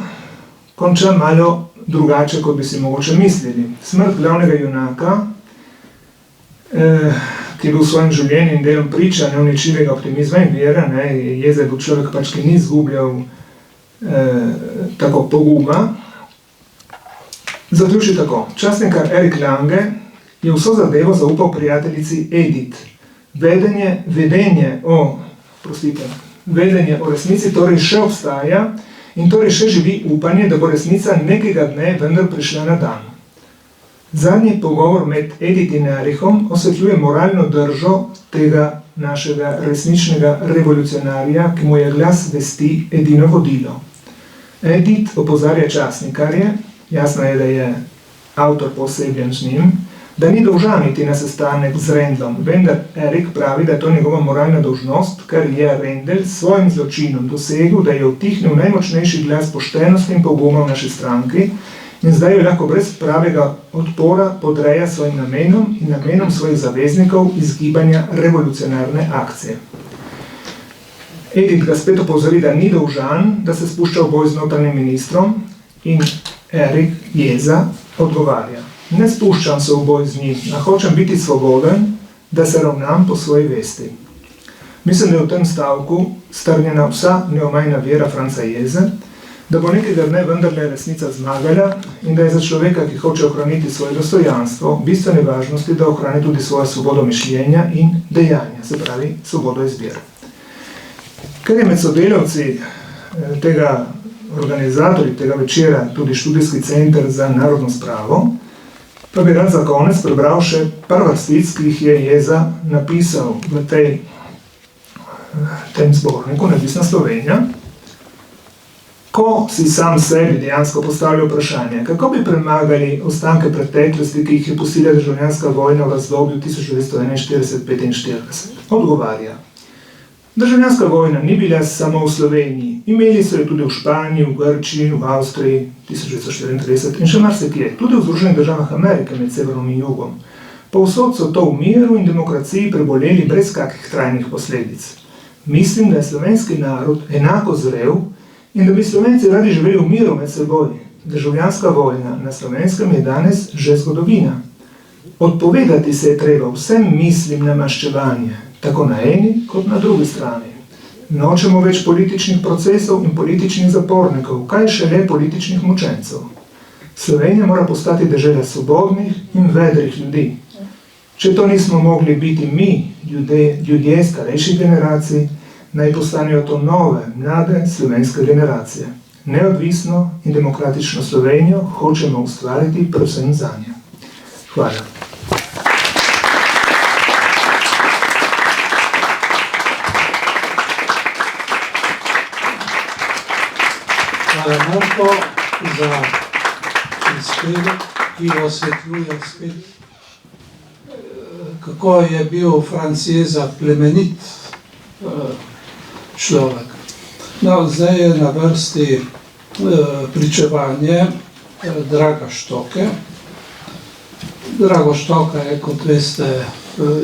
konča malo drugače, kot bi si mogoče mislili. Smrt glavnega junaka, ki je bil v svojem življenju in delom priča neuničljivega optimizma in vere, Jeza je bil človek pač, ki ni izgubljal tako poguma, zaključi tako. Časnikar Erich Lange je vso zadevo zaupal prijateljici Edith. Vedenje o resnici torej še obstaja in torej še živi upanje, da bo resnica nekega dne vendar prišla na dan. Zadnji pogovor med Edith in Erichom osvetljuje moralno držo tega našega resničnega revolucionarja, ki mu je glas vesti edino vodilo. Edith opozarja časnikarje, jasno je, da je avtor posebljen z njim, da ni dolžan iti na sestanek z Rendlom, vendar Erich pravi, da je to njegova moralna dolžnost, ker je Rendel s svojim zločinom dosegel, da je utihnil najmočnejši glas poštenosti in poguma v naši stranki in zdaj jo lahko brez pravega odpora podreja svojim namenom in namenom svojih zaveznikov iz gibanja revolucionarne akcije. Edith ga spet opozori, da ni dolžan, da se spušča v boj z notranjim ministrom in Erich Jeza odgovarja. Ne spuščam se v boj z njim, a hočem biti svoboden, da se ravnam po svoji vesti. Mislim, da je v tem stavku strnjena vsa neomajna vera Franca Jeze, da bo nekega dne vendarle resnica zmagala in da je za človeka, ki hoče ohraniti svoje dostojanstvo, bistvene važnosti, da ohrani tudi svojo svobodo mišljenja in dejanja, se pravi svobodo izbire. Ker je med sodelavci tega organizatorja tega večera tudi študijski center za narodno spravo, pa bi rad za konec prebral še par vrstic, ki jih je Jeza napisal v tem zborniku Neodvisna Slovenija, ko si sam sebi dejansko postavlja vprašanje, kako bi premagali ostanke preteklosti, ki jih je pustila državljanska vojna v razdoblju 1941-1945. Odgovarja. Državljanska vojna ni bila samo v Sloveniji, imeli so jo tudi v Španiji, v Grčiji, v Avstriji 1934 in še marsikje, tudi v Združenih državah Amerike med severom in jugom. Povsod so to v miru in demokraciji preboleli brez kakih trajnih posledic. Mislim, da je slovenski narod enako zrel in da bi Slovenci radi živeli v miru med seboj. Državljanska vojna na Slovenskem je danes že zgodovina. Odpovedati se je treba vsem mislim na maščevanje, tako na eni kot na drugi strani. Nočemo več političnih procesov in političnih zapornikov, kaj šele političnih mučencev. Slovenija mora postati dežela svobodnih in vedrih ljudi. Če to nismo mogli biti mi, ljudje starejših generacij, naj postanejo to nove, mlade slovenske generacije. Neodvisno in demokratično Slovenijo hočemo ustvariti predvsem zanje. Hvala. Hvala Marko za prispevek, ki osvetljuje spet, kako je bil Franc Jeza plemenit človek. No, zdaj je na vrsti pričevanje Draga Štoke. Drago Štoka je, kot veste,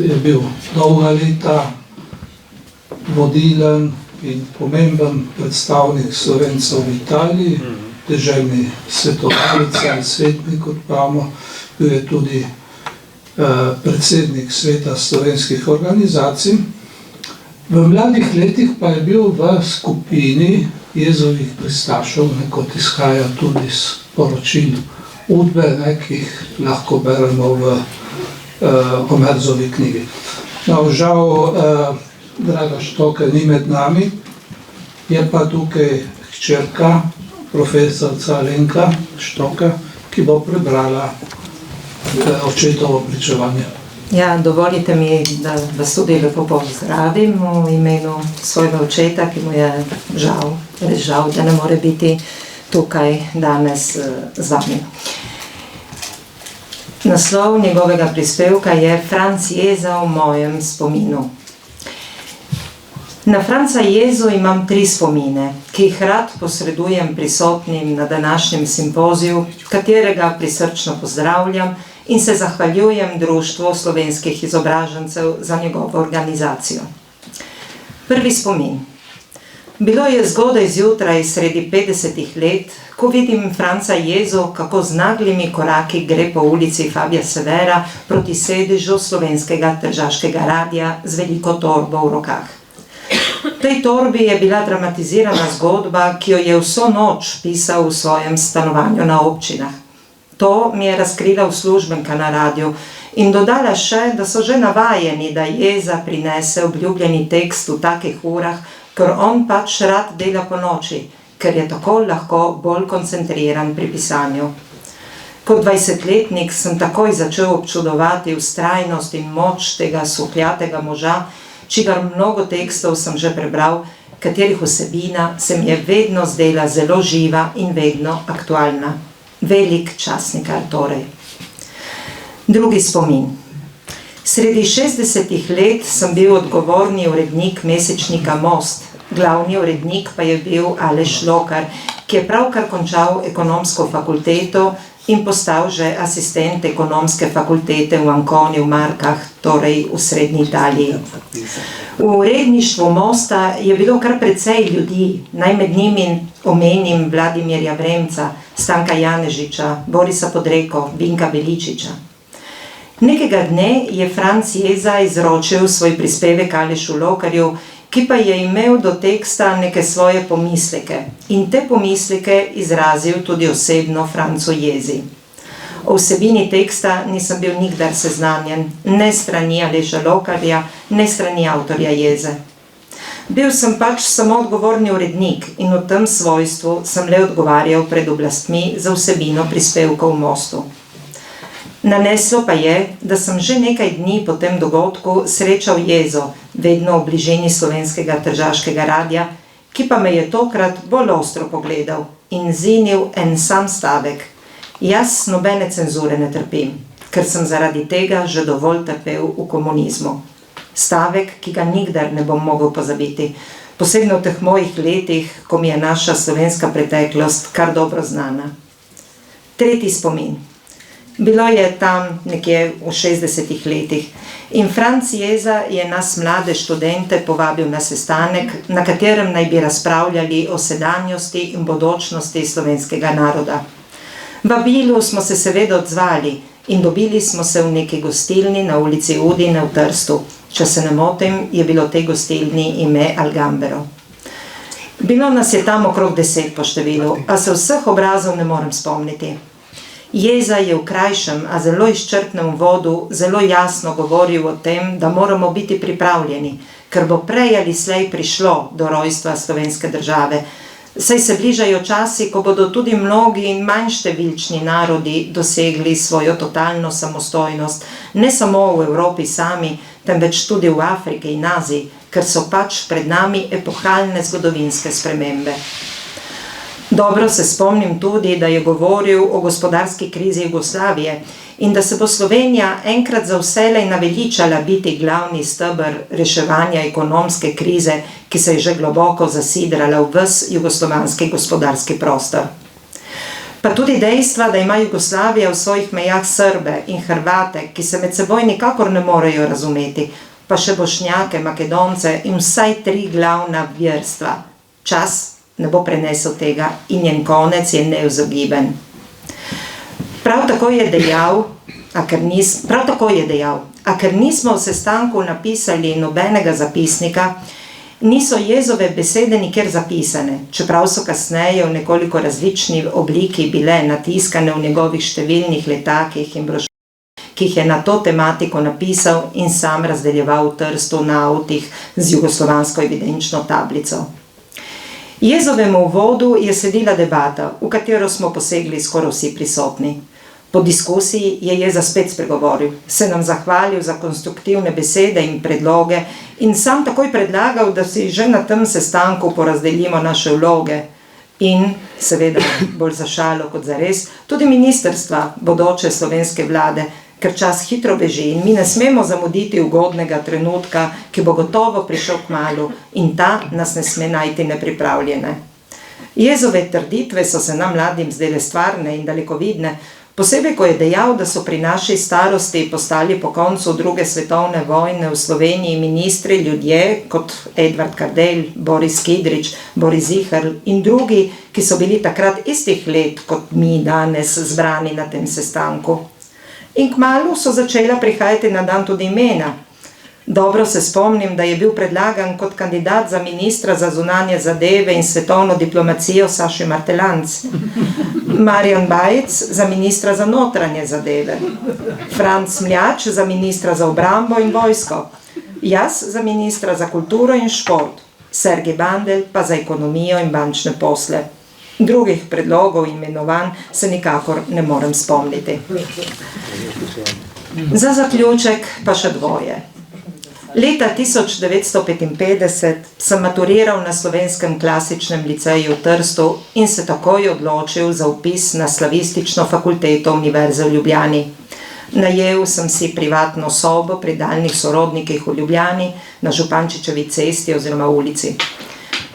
je bil dolga leta vodilen in pomemben predstavnik Slovencev v Italiji, deželni svetovalec ali svetnik, kot pravimo, bil je tudi predsednik sveta slovenskih organizacij. V mladih letih pa je bil v skupini Jezovih pristašev, kot izhaja tudi iz poročil Udbe, ki jih lahko beremo v Omerzovi knjigi. No, žal, Draga Štoke ni med nami, je pa tukaj hčerka, profesorica Alenka Štoka, ki bo prebrala očetovo pričevanje. Ja, dovolite mi, da vas tudi lepo pozdravim v imenu svojega očeta, ki mu je žal, res žal, da ne more biti tukaj danes z vami. Naslov njegovega prispevka je Franc Jeza v mojem spominu. Na Franca Jezo imam 3 spomine, ki jih rad posredujem prisotnim na današnjem simpoziju, katerega prisrčno pozdravljam in se zahvaljujem Društvu slovenskih izobražencev za njegovo organizacijo. Prvi spomin. Bilo je zgodaj zjutraj sredi 50-ih let, ko vidim Franca Jezo, kako z naglimi koraki gre po ulici Fabija Severa proti sedežu Slovenskega tržaškega radia z veliko torbo v rokah. V tej torbi je bila dramatizirana zgodba, ki jo je vso noč pisal v svojem stanovanju na občinah. To mi je razkrila uslužbenka na radiju in dodala še, da so že navajeni, da Jeza prinese obljubljeni tekst v takih urah, ker on pač rad dela po noči, ker je tako lahko bolj koncentriran pri pisanju. Kot 20-letnik sem takoj začel občudovati vztrajnost in moč tega suhljatega moža, čigar mnogo tekstov sem že prebral, katerih vsebina se mi je vedno zdela zelo živa in vedno aktualna. Velik časnikar torej. Drugi spomin. Sredi 60-ih let sem bil odgovorni urednik mesečnika Most, glavni urednik pa je bil Aleš Lokar, ki je pravkar končal ekonomsko fakulteto in postal že asistent ekonomske fakultete v Anconi v Markah, torej v srednji Italiji. V uredništvu Mosta je bilo kar precej ljudi, naj med njimi omenim Vladimirja Vremca, Stanka Janežiča, Borisa Podreko, Vinka Veličiča. Nekega dne je Franc Jeza izročil svoj prispevek Alešu Lokarju, ki pa je imel do teksta neke svoje pomisleke in te pomisleke izrazil tudi osebno Francu Jezi. O vsebini teksta nisem bil nikdar seznanjen, ne strani Aleša Lokarja, ne strani avtorja Jeze. Bil sem pač samo odgovorni urednik in v tem svojstvu sem le odgovarjal pred oblastmi za vsebino prispevkov v Mostu. Naneslo pa je, da sem že nekaj dni po tem dogodku srečal Jezo, vedno v bližini Slovenskega tržaškega radia, ki pa me je tokrat bolj ostro pogledal in zinil en sam stavek. Jaz nobene cenzure ne trpim, ker sem zaradi tega že dovolj trpel v komunizmu. Stavek, ki ga nikdar ne bom mogel pozabiti, posebno v teh mojih letih, ko mi je naša slovenska preteklost kar dobro znana. Tretji spomin. Bilo je tam nekje v 60 letih in Franc Jeza je nas mlade študente povabil na sestanek, na katerem naj bi razpravljali o sedanjosti in bodočnosti slovenskega naroda. Vabilu smo se seveda odzvali in dobili smo se v neki gostilni na ulici Udine v Trstu. Če se ne motim, je bilo tej gostilni ime Algambero. Bilo nas je tam okrog 10 po številu, a se vseh obrazov ne morem spomniti. Jeza je v krajšem, a zelo izčrpnem uvodu zelo jasno govoril o tem, da moramo biti pripravljeni, ker bo prej ali slej prišlo do rojstva slovenske države, saj se bližajo časi, ko bodo tudi mnogi manj številčni narodi dosegli svojo totalno samostojnost, ne samo v Evropi sami, temveč tudi v Afriki in Aziji, ker so pač pred nami epohalne zgodovinske spremembe. Dobro se spomnim tudi, da je govoril o gospodarski krizi Jugoslavije in da se bo Slovenija enkrat za vselej naveličala biti glavni steber reševanja ekonomske krize, ki se je že globoko zasidrala v ves jugoslovanski gospodarski prostor. Pa tudi dejstva, da ima Jugoslavija v svojih mejah Srbe in Hrvate, ki se med seboj nikakor ne morejo razumeti, pa še Bošnjake, Makedonce in vsaj 3 glavna verstva. Čas ne bo prenesel tega in njen konec je neizogiben. Prav tako je dejal, a ker nismo v sestanku napisali nobenega zapisnika, niso Jezove besede nikjer zapisane, čeprav so kasneje v nekoliko različni obliki bile natiskane v njegovih številnih letakih in brošurah, ki jih je na to tematiko napisal in sam razdeljeval v Trstu na avtih z jugoslovansko evidenčno tablico. Jezovemu uvodu je sledila debata, v katero smo posegli skoraj vsi prisotni. Po diskusiji je Jeza spet spregovoril, se nam zahvalil za konstruktivne besede in predloge in sam takoj predlagal, da si že na tem sestanku porazdelimo naše vloge in, seveda bolj za šalo kot za res, tudi ministrstva bodoče slovenske vlade, ker čas hitro beži in mi ne smemo zamuditi ugodnega trenutka, ki bo gotovo prišel kmalu in ta nas ne sme najti nepripravljene. Jezove trditve so se nam mladim zdele stvarne in dalekovidne, posebej ko je dejal, da so pri naši starosti postali po koncu 2. svetovne vojne v Sloveniji ministri ljudje kot Edvard Kardelj, Boris Kidrič, Boris Ziherl in drugi, ki so bili takrat istih let kot mi danes zbrani na tem sestanku. In kmalu so začela prihajati na dan tudi imena. Dobro se spomnim, da je bil predlagan kot kandidat za ministra za zunanje zadeve in svetovno diplomacijo Saši Martelanc, Marjan Bajec za ministra za notranje zadeve, Franc Mljač za ministra za obrambo in vojsko, jaz za ministra za kulturo in šport, Sergej Bandelj pa za ekonomijo in bančne posle. Drugih predlogov in imenovanj se nikakor ne morem spomniti. Za zaključek pa še dvoje. Leta 1955 sem maturiral na Slovenskem klasičnem liceju v Trstu in se takoj odločil za vpis na slavistično fakulteto Univerze v Ljubljani. Najel sem si privatno sobo pri daljnih sorodnikih v Ljubljani na Župančičevi cesti oziroma ulici.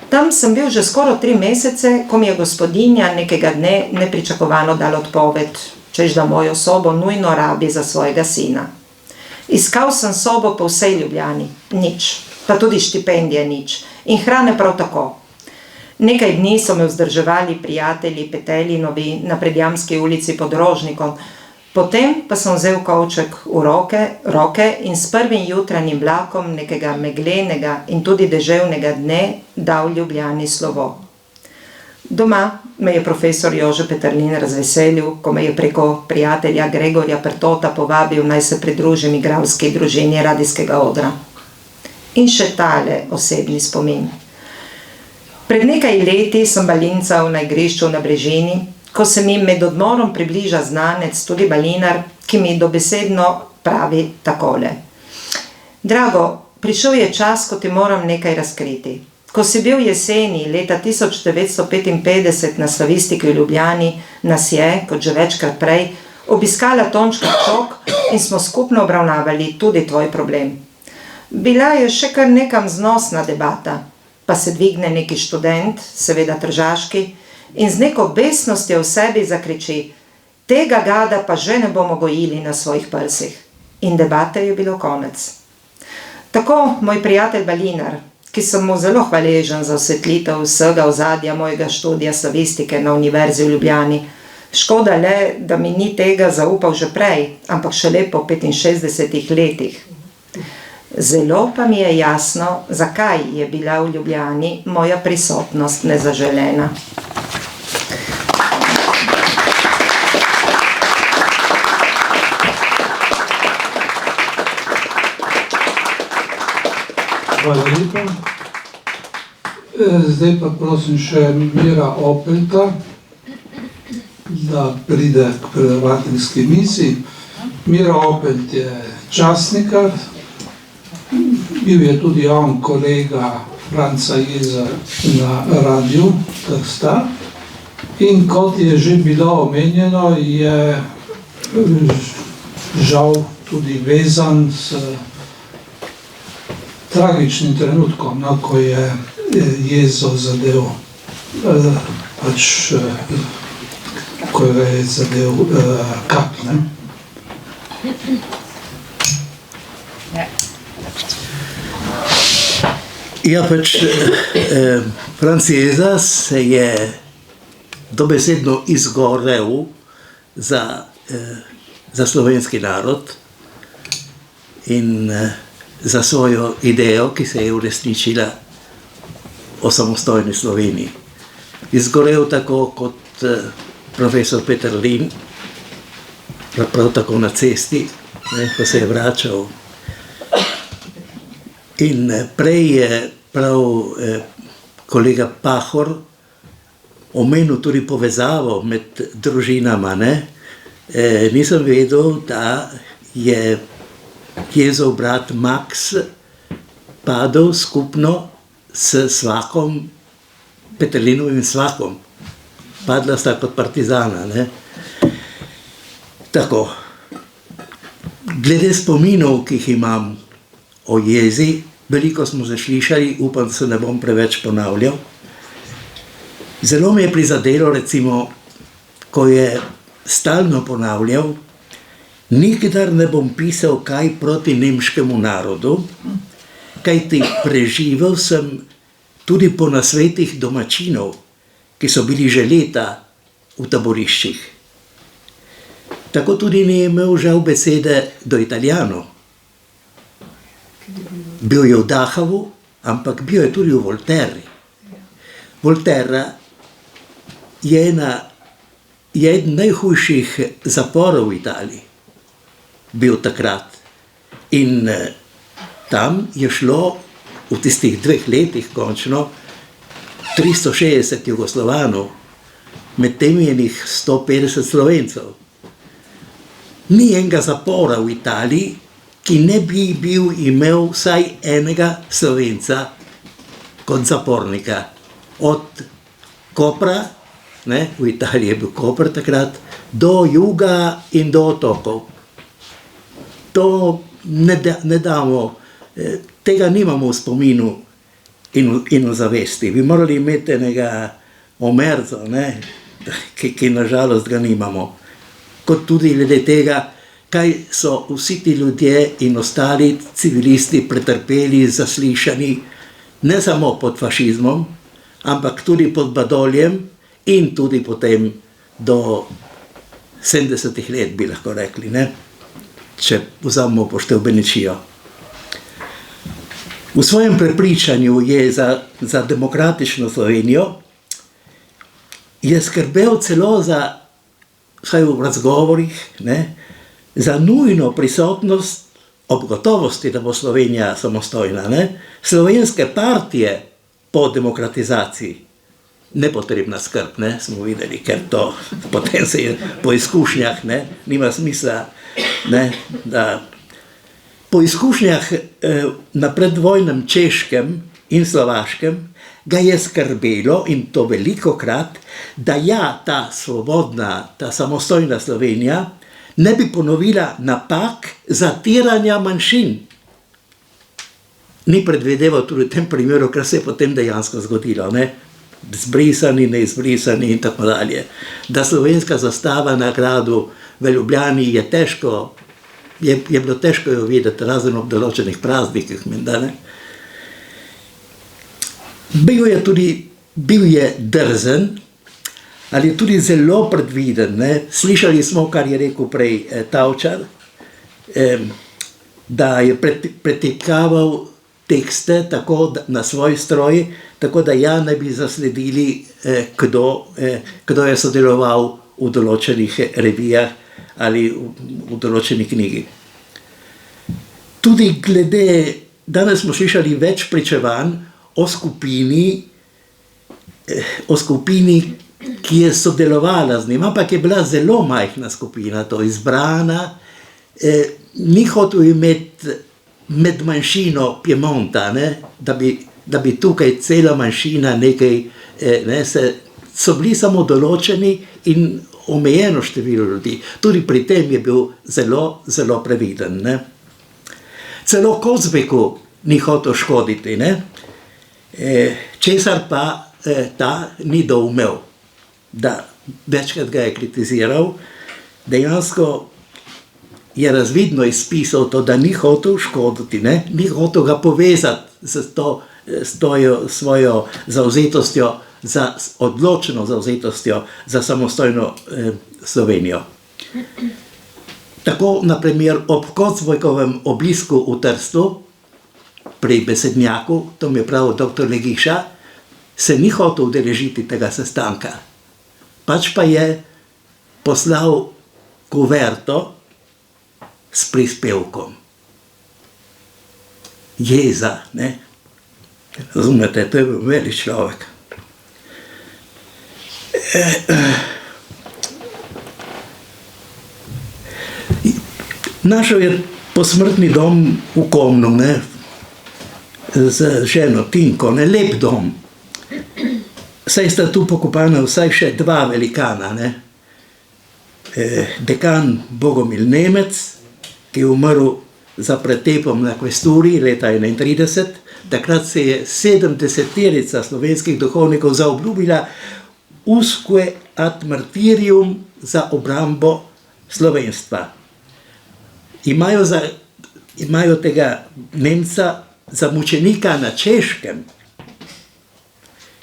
Tam sem bil že skoraj 3 mesece, ko mi je gospodinja nekega dne nepričakovano dala odpoved, češ da mojo sobo nujno rabi za svojega sina. Iskal sem sobo po vsej Ljubljani, nič, pa tudi štipendije nič in hrane prav tako. Nekaj dni so me vzdrževali prijatelji Petelinovi na Predjamski ulici pod Rožnikom, potem pa sem vzel kovček v roke in s prvim jutranjim vlakom nekega meglenega in tudi deževnega dne dal Ljubljani slovo. Doma me je profesor Jože Peterlin razveselil, ko me je preko prijatelja Gregorja Pertota povabil, naj se pridružim igralski družini Radijskega odra. In še tale osebni spomin. Pred nekaj leti sem balincal na igrišču na Brežini, ko se mi med odmorom približa znanec, tudi balinar, ki mi dobesedno pravi takole. Drago, prišel je čas, ko ti moram nekaj razkriti. Ko si bil jeseni leta 1955 na Slavistiki v Ljubljani, nas je, kot že večkrat prej, obiskala Tončka Čok in smo skupno obravnavali tudi tvoj problem. Bila je še kar nekam znosna debata, pa se dvigne neki študent, seveda tržaški, in z neko besnostjo v sebi zakriči: Tega gada pa že ne bomo gojili na svojih prsih. In debate je bilo konec. Tako moj prijatelj Balinar, ki sem mu zelo hvaležen za osvetlitev vsega ozadja mojega študija slavistike na Univerzi v Ljubljani. Škoda le, da mi ni tega zaupal že prej, ampak šele po 65 letih. Zelo pa mi je jasno, zakaj je bila v Ljubljani moja prisotnost nezaželena. Hvala lepa. Zdaj pa prosim še Mira Opelta, da pride k predavateljski misiji. Mira Opelt je časnikar, bil je tudi on kolega Franca Jeza na radiju Trstar in kot je že bilo omenjeno, je žal tudi vezan s tragičnim trenutkom, no, ko je Jezo zadev, ko je zadev kap, ne? Ja, Franc Jeza se je dobesedno izgorel za slovenski narod in za svojo idejo, ki se je uresničila o samostojni Sloveniji. Izgorel tako kot profesor Peter Lin, prav tako na cesti, ko se je vračal. In prej je prav kolega Pahor omenil tudi povezavo med družinama. Nisem vedel, da je Jezov brat Max padel skupno s svakom, Peterlinovim svakom. Padla sta kot partizana. Tako. Glede spominov, ki jih imam o Jezi, veliko smo se slišali, upam, da se ne bom preveč ponavljal. Zelo me je prizadelo, recimo, ko je stalno ponavljal, nikdar ne bom pisal kaj proti nemškemu narodu, kajti preživel sem tudi po nasvetih domačinov, ki so bili že leta v taboriščih. Tako tudi ni imel žal besede do Italijanov. Bil je v Dachavu, ampak bil je tudi v Volterri. Volterra je eden najhujših zaporov v Italiji bil takrat. In tam je šlo v tistih 2 letih končno 360 Jugoslovanov, med tem je njih 150 Slovencev. Ni enega zapora v Italiji, ki ne bi bil imel vsaj enega Slovenca kot zapornika. Od Kopra, v Italiji je bil Koper takrat, do juga in do otokov. To ne damo, tega nimamo v spominu in v zavesti. Bi morali imeti enega Omerzo, ki nažalost ga nimamo. Kot tudi glede tega, kaj so vsi ti ljudje in ostali civilisti pretrpeli, zaslišani, ne samo pod fašizmom, ampak tudi pod Badoljem in tudi potem do 70 let, bi lahko rekli, če vzamemo upoštev Benečijo. V svojem prepričanju je za demokratično Slovenijo je skrbel celo za, vsaj v razgovorih, za nujno prisotnost ob gotovosti, da bo Slovenija samostojna, slovenske partije po demokratizaciji. Nepotrebna skrb, smo videli, ker to potem se je po izkušnjah, nima smisla, da po izkušnjah na predvojnem Češkem in Slovaškem ga je skrbelo, in to velikokrat, da ta svobodna, ta samostojna Slovenija ne bi ponovila napak zatiranja manjšin. Ni predvideval tudi v tem primeru, kar se je potem dejansko zgodilo. zbrisani, neizbrisani in tako dalje. Da slovenska zastava na gradu v Ljubljani je težko, je bilo težko jo videti, razen ob določenih praznikih, menda ne. Bil je drzen, ali tudi zelo predviden, ne. Slišali smo, kar je rekel prej Tavčar, da je pretikaval tekste tako na svoj stroj, tako da ja ne bi zasledili, kdo je sodeloval v določenih revijah ali v določeni knjigi. Tudi glede, danes smo slišali več pričevanj o skupini, ki je sodelovala z njim, ampak je bila zelo majhna skupina, to izbrana, ni hotel imeti med manjšino Piemonta, ne, da bi tukaj cela manjšina nekaj, ne, so bili samo določeni in omejeno število ljudi. Tudi pri tem je bil zelo, zelo previden, ne. Celo Kozbeku ni hotel škoditi, ne, česar pa ta ni doumel, da večkrat ga je kritiziral, dejansko je razvidno izpisal to, da ni hotel škoditi, ne, ni hotel ga povezati s to svojo zavzetostjo, odločeno zavzetostjo za samostojno Slovenijo. Tako, na primer, ob Kozbekovem obisku v Trstu, pri besednjaku, to mi je pravil dr. Legiša, se ni hotel udeležiti tega sestanka. Pač pa je poslal kuverto s prispevkom. Jeza, ne? Razumete, to je bil velik človek. Našel je posmrtni dom v Komnu, ne? Z ženo Tinko, ne? Lep dom. Saj sta tu pokopana vsaj še dva velikana, ne? Dekan Bogomil Nemec, ki je umrl za pretepom na kvesturi leta 1931, takrat se je 70-terica slovenskih duhovnikov zaobljubila usque ad martirium za obrambo slovenstva. Imajo tega Nemca za mučenika na Češkem.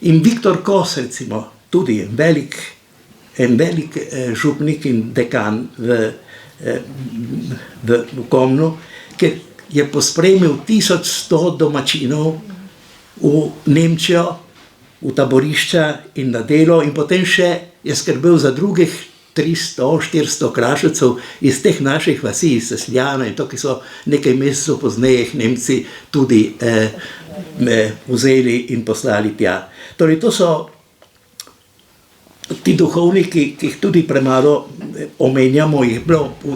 In Viktor Kos, recimo, tudi en velik župnik in dekan v Komnu, ki je pospremil 1100 domačinov v Nemčijo, v taborišča in na delo, in potem še je skrbel za drugih 300-400 kraševcev iz teh naših vasi, iz Sesljana in to, ki so nekaj mesecev pozneje Nemci tudi vzeli in poslali tja. Torej, to so ti duhovniki, ki jih tudi premalo omenjamo,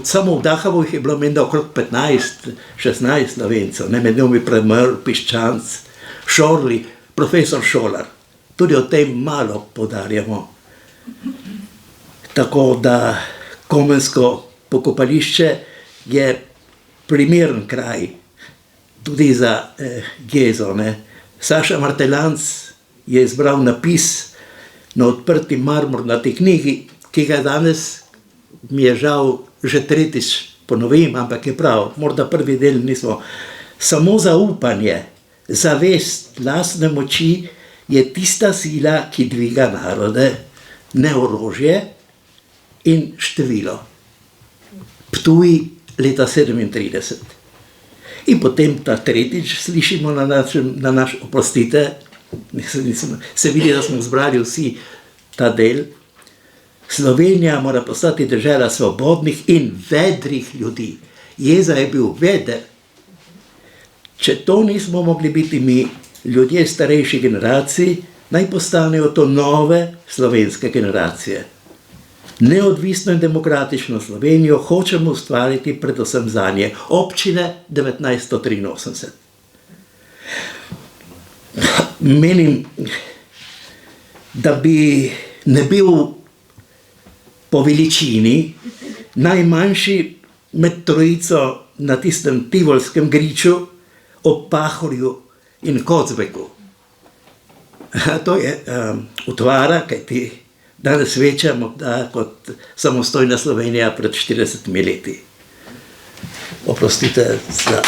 samo v Dahavu jih je bilo menda okrog 15-16 Slovencev, ne, med njimi Premrl, Piščanc, Šorli, profesor Šolar. Tudi o tem malo podarjamo. Tako da Komensko pokopališče je primeren kraj tudi za gezo, ne. Saša Martelanc je izbral napis na odprti marmornati knjigi, ki ga danes, mi je žal, že tretjič ponovim, ampak je prav, morda prvi del nismo. Samo zaupanje, zavest lastne moči je tista sila, ki dviga narode, ne orožje in število. Ptuj leta 37. In potem ta tretjič slišimo na naš, oprostite, se vidi, da smo zbrali vsi ta del. Slovenija mora postati dežela svobodnih in vedrih ljudi. Jeza je bil veder. Če to nismo mogli biti mi, ljudje starejših generacij, naj postanejo to nove slovenske generacije. Neodvisno in demokratično Slovenijo hočemo ustvariti predvsem zanje. Občine 1983. Menim, da bi ne bil po veličini najmanjši med trojico na tistem tivolskem griču ob Pahorju in Kozbeku. To je utvara, kaj ti danes večamo kot samostojna Slovenija pred 40 leti. Oprostite za...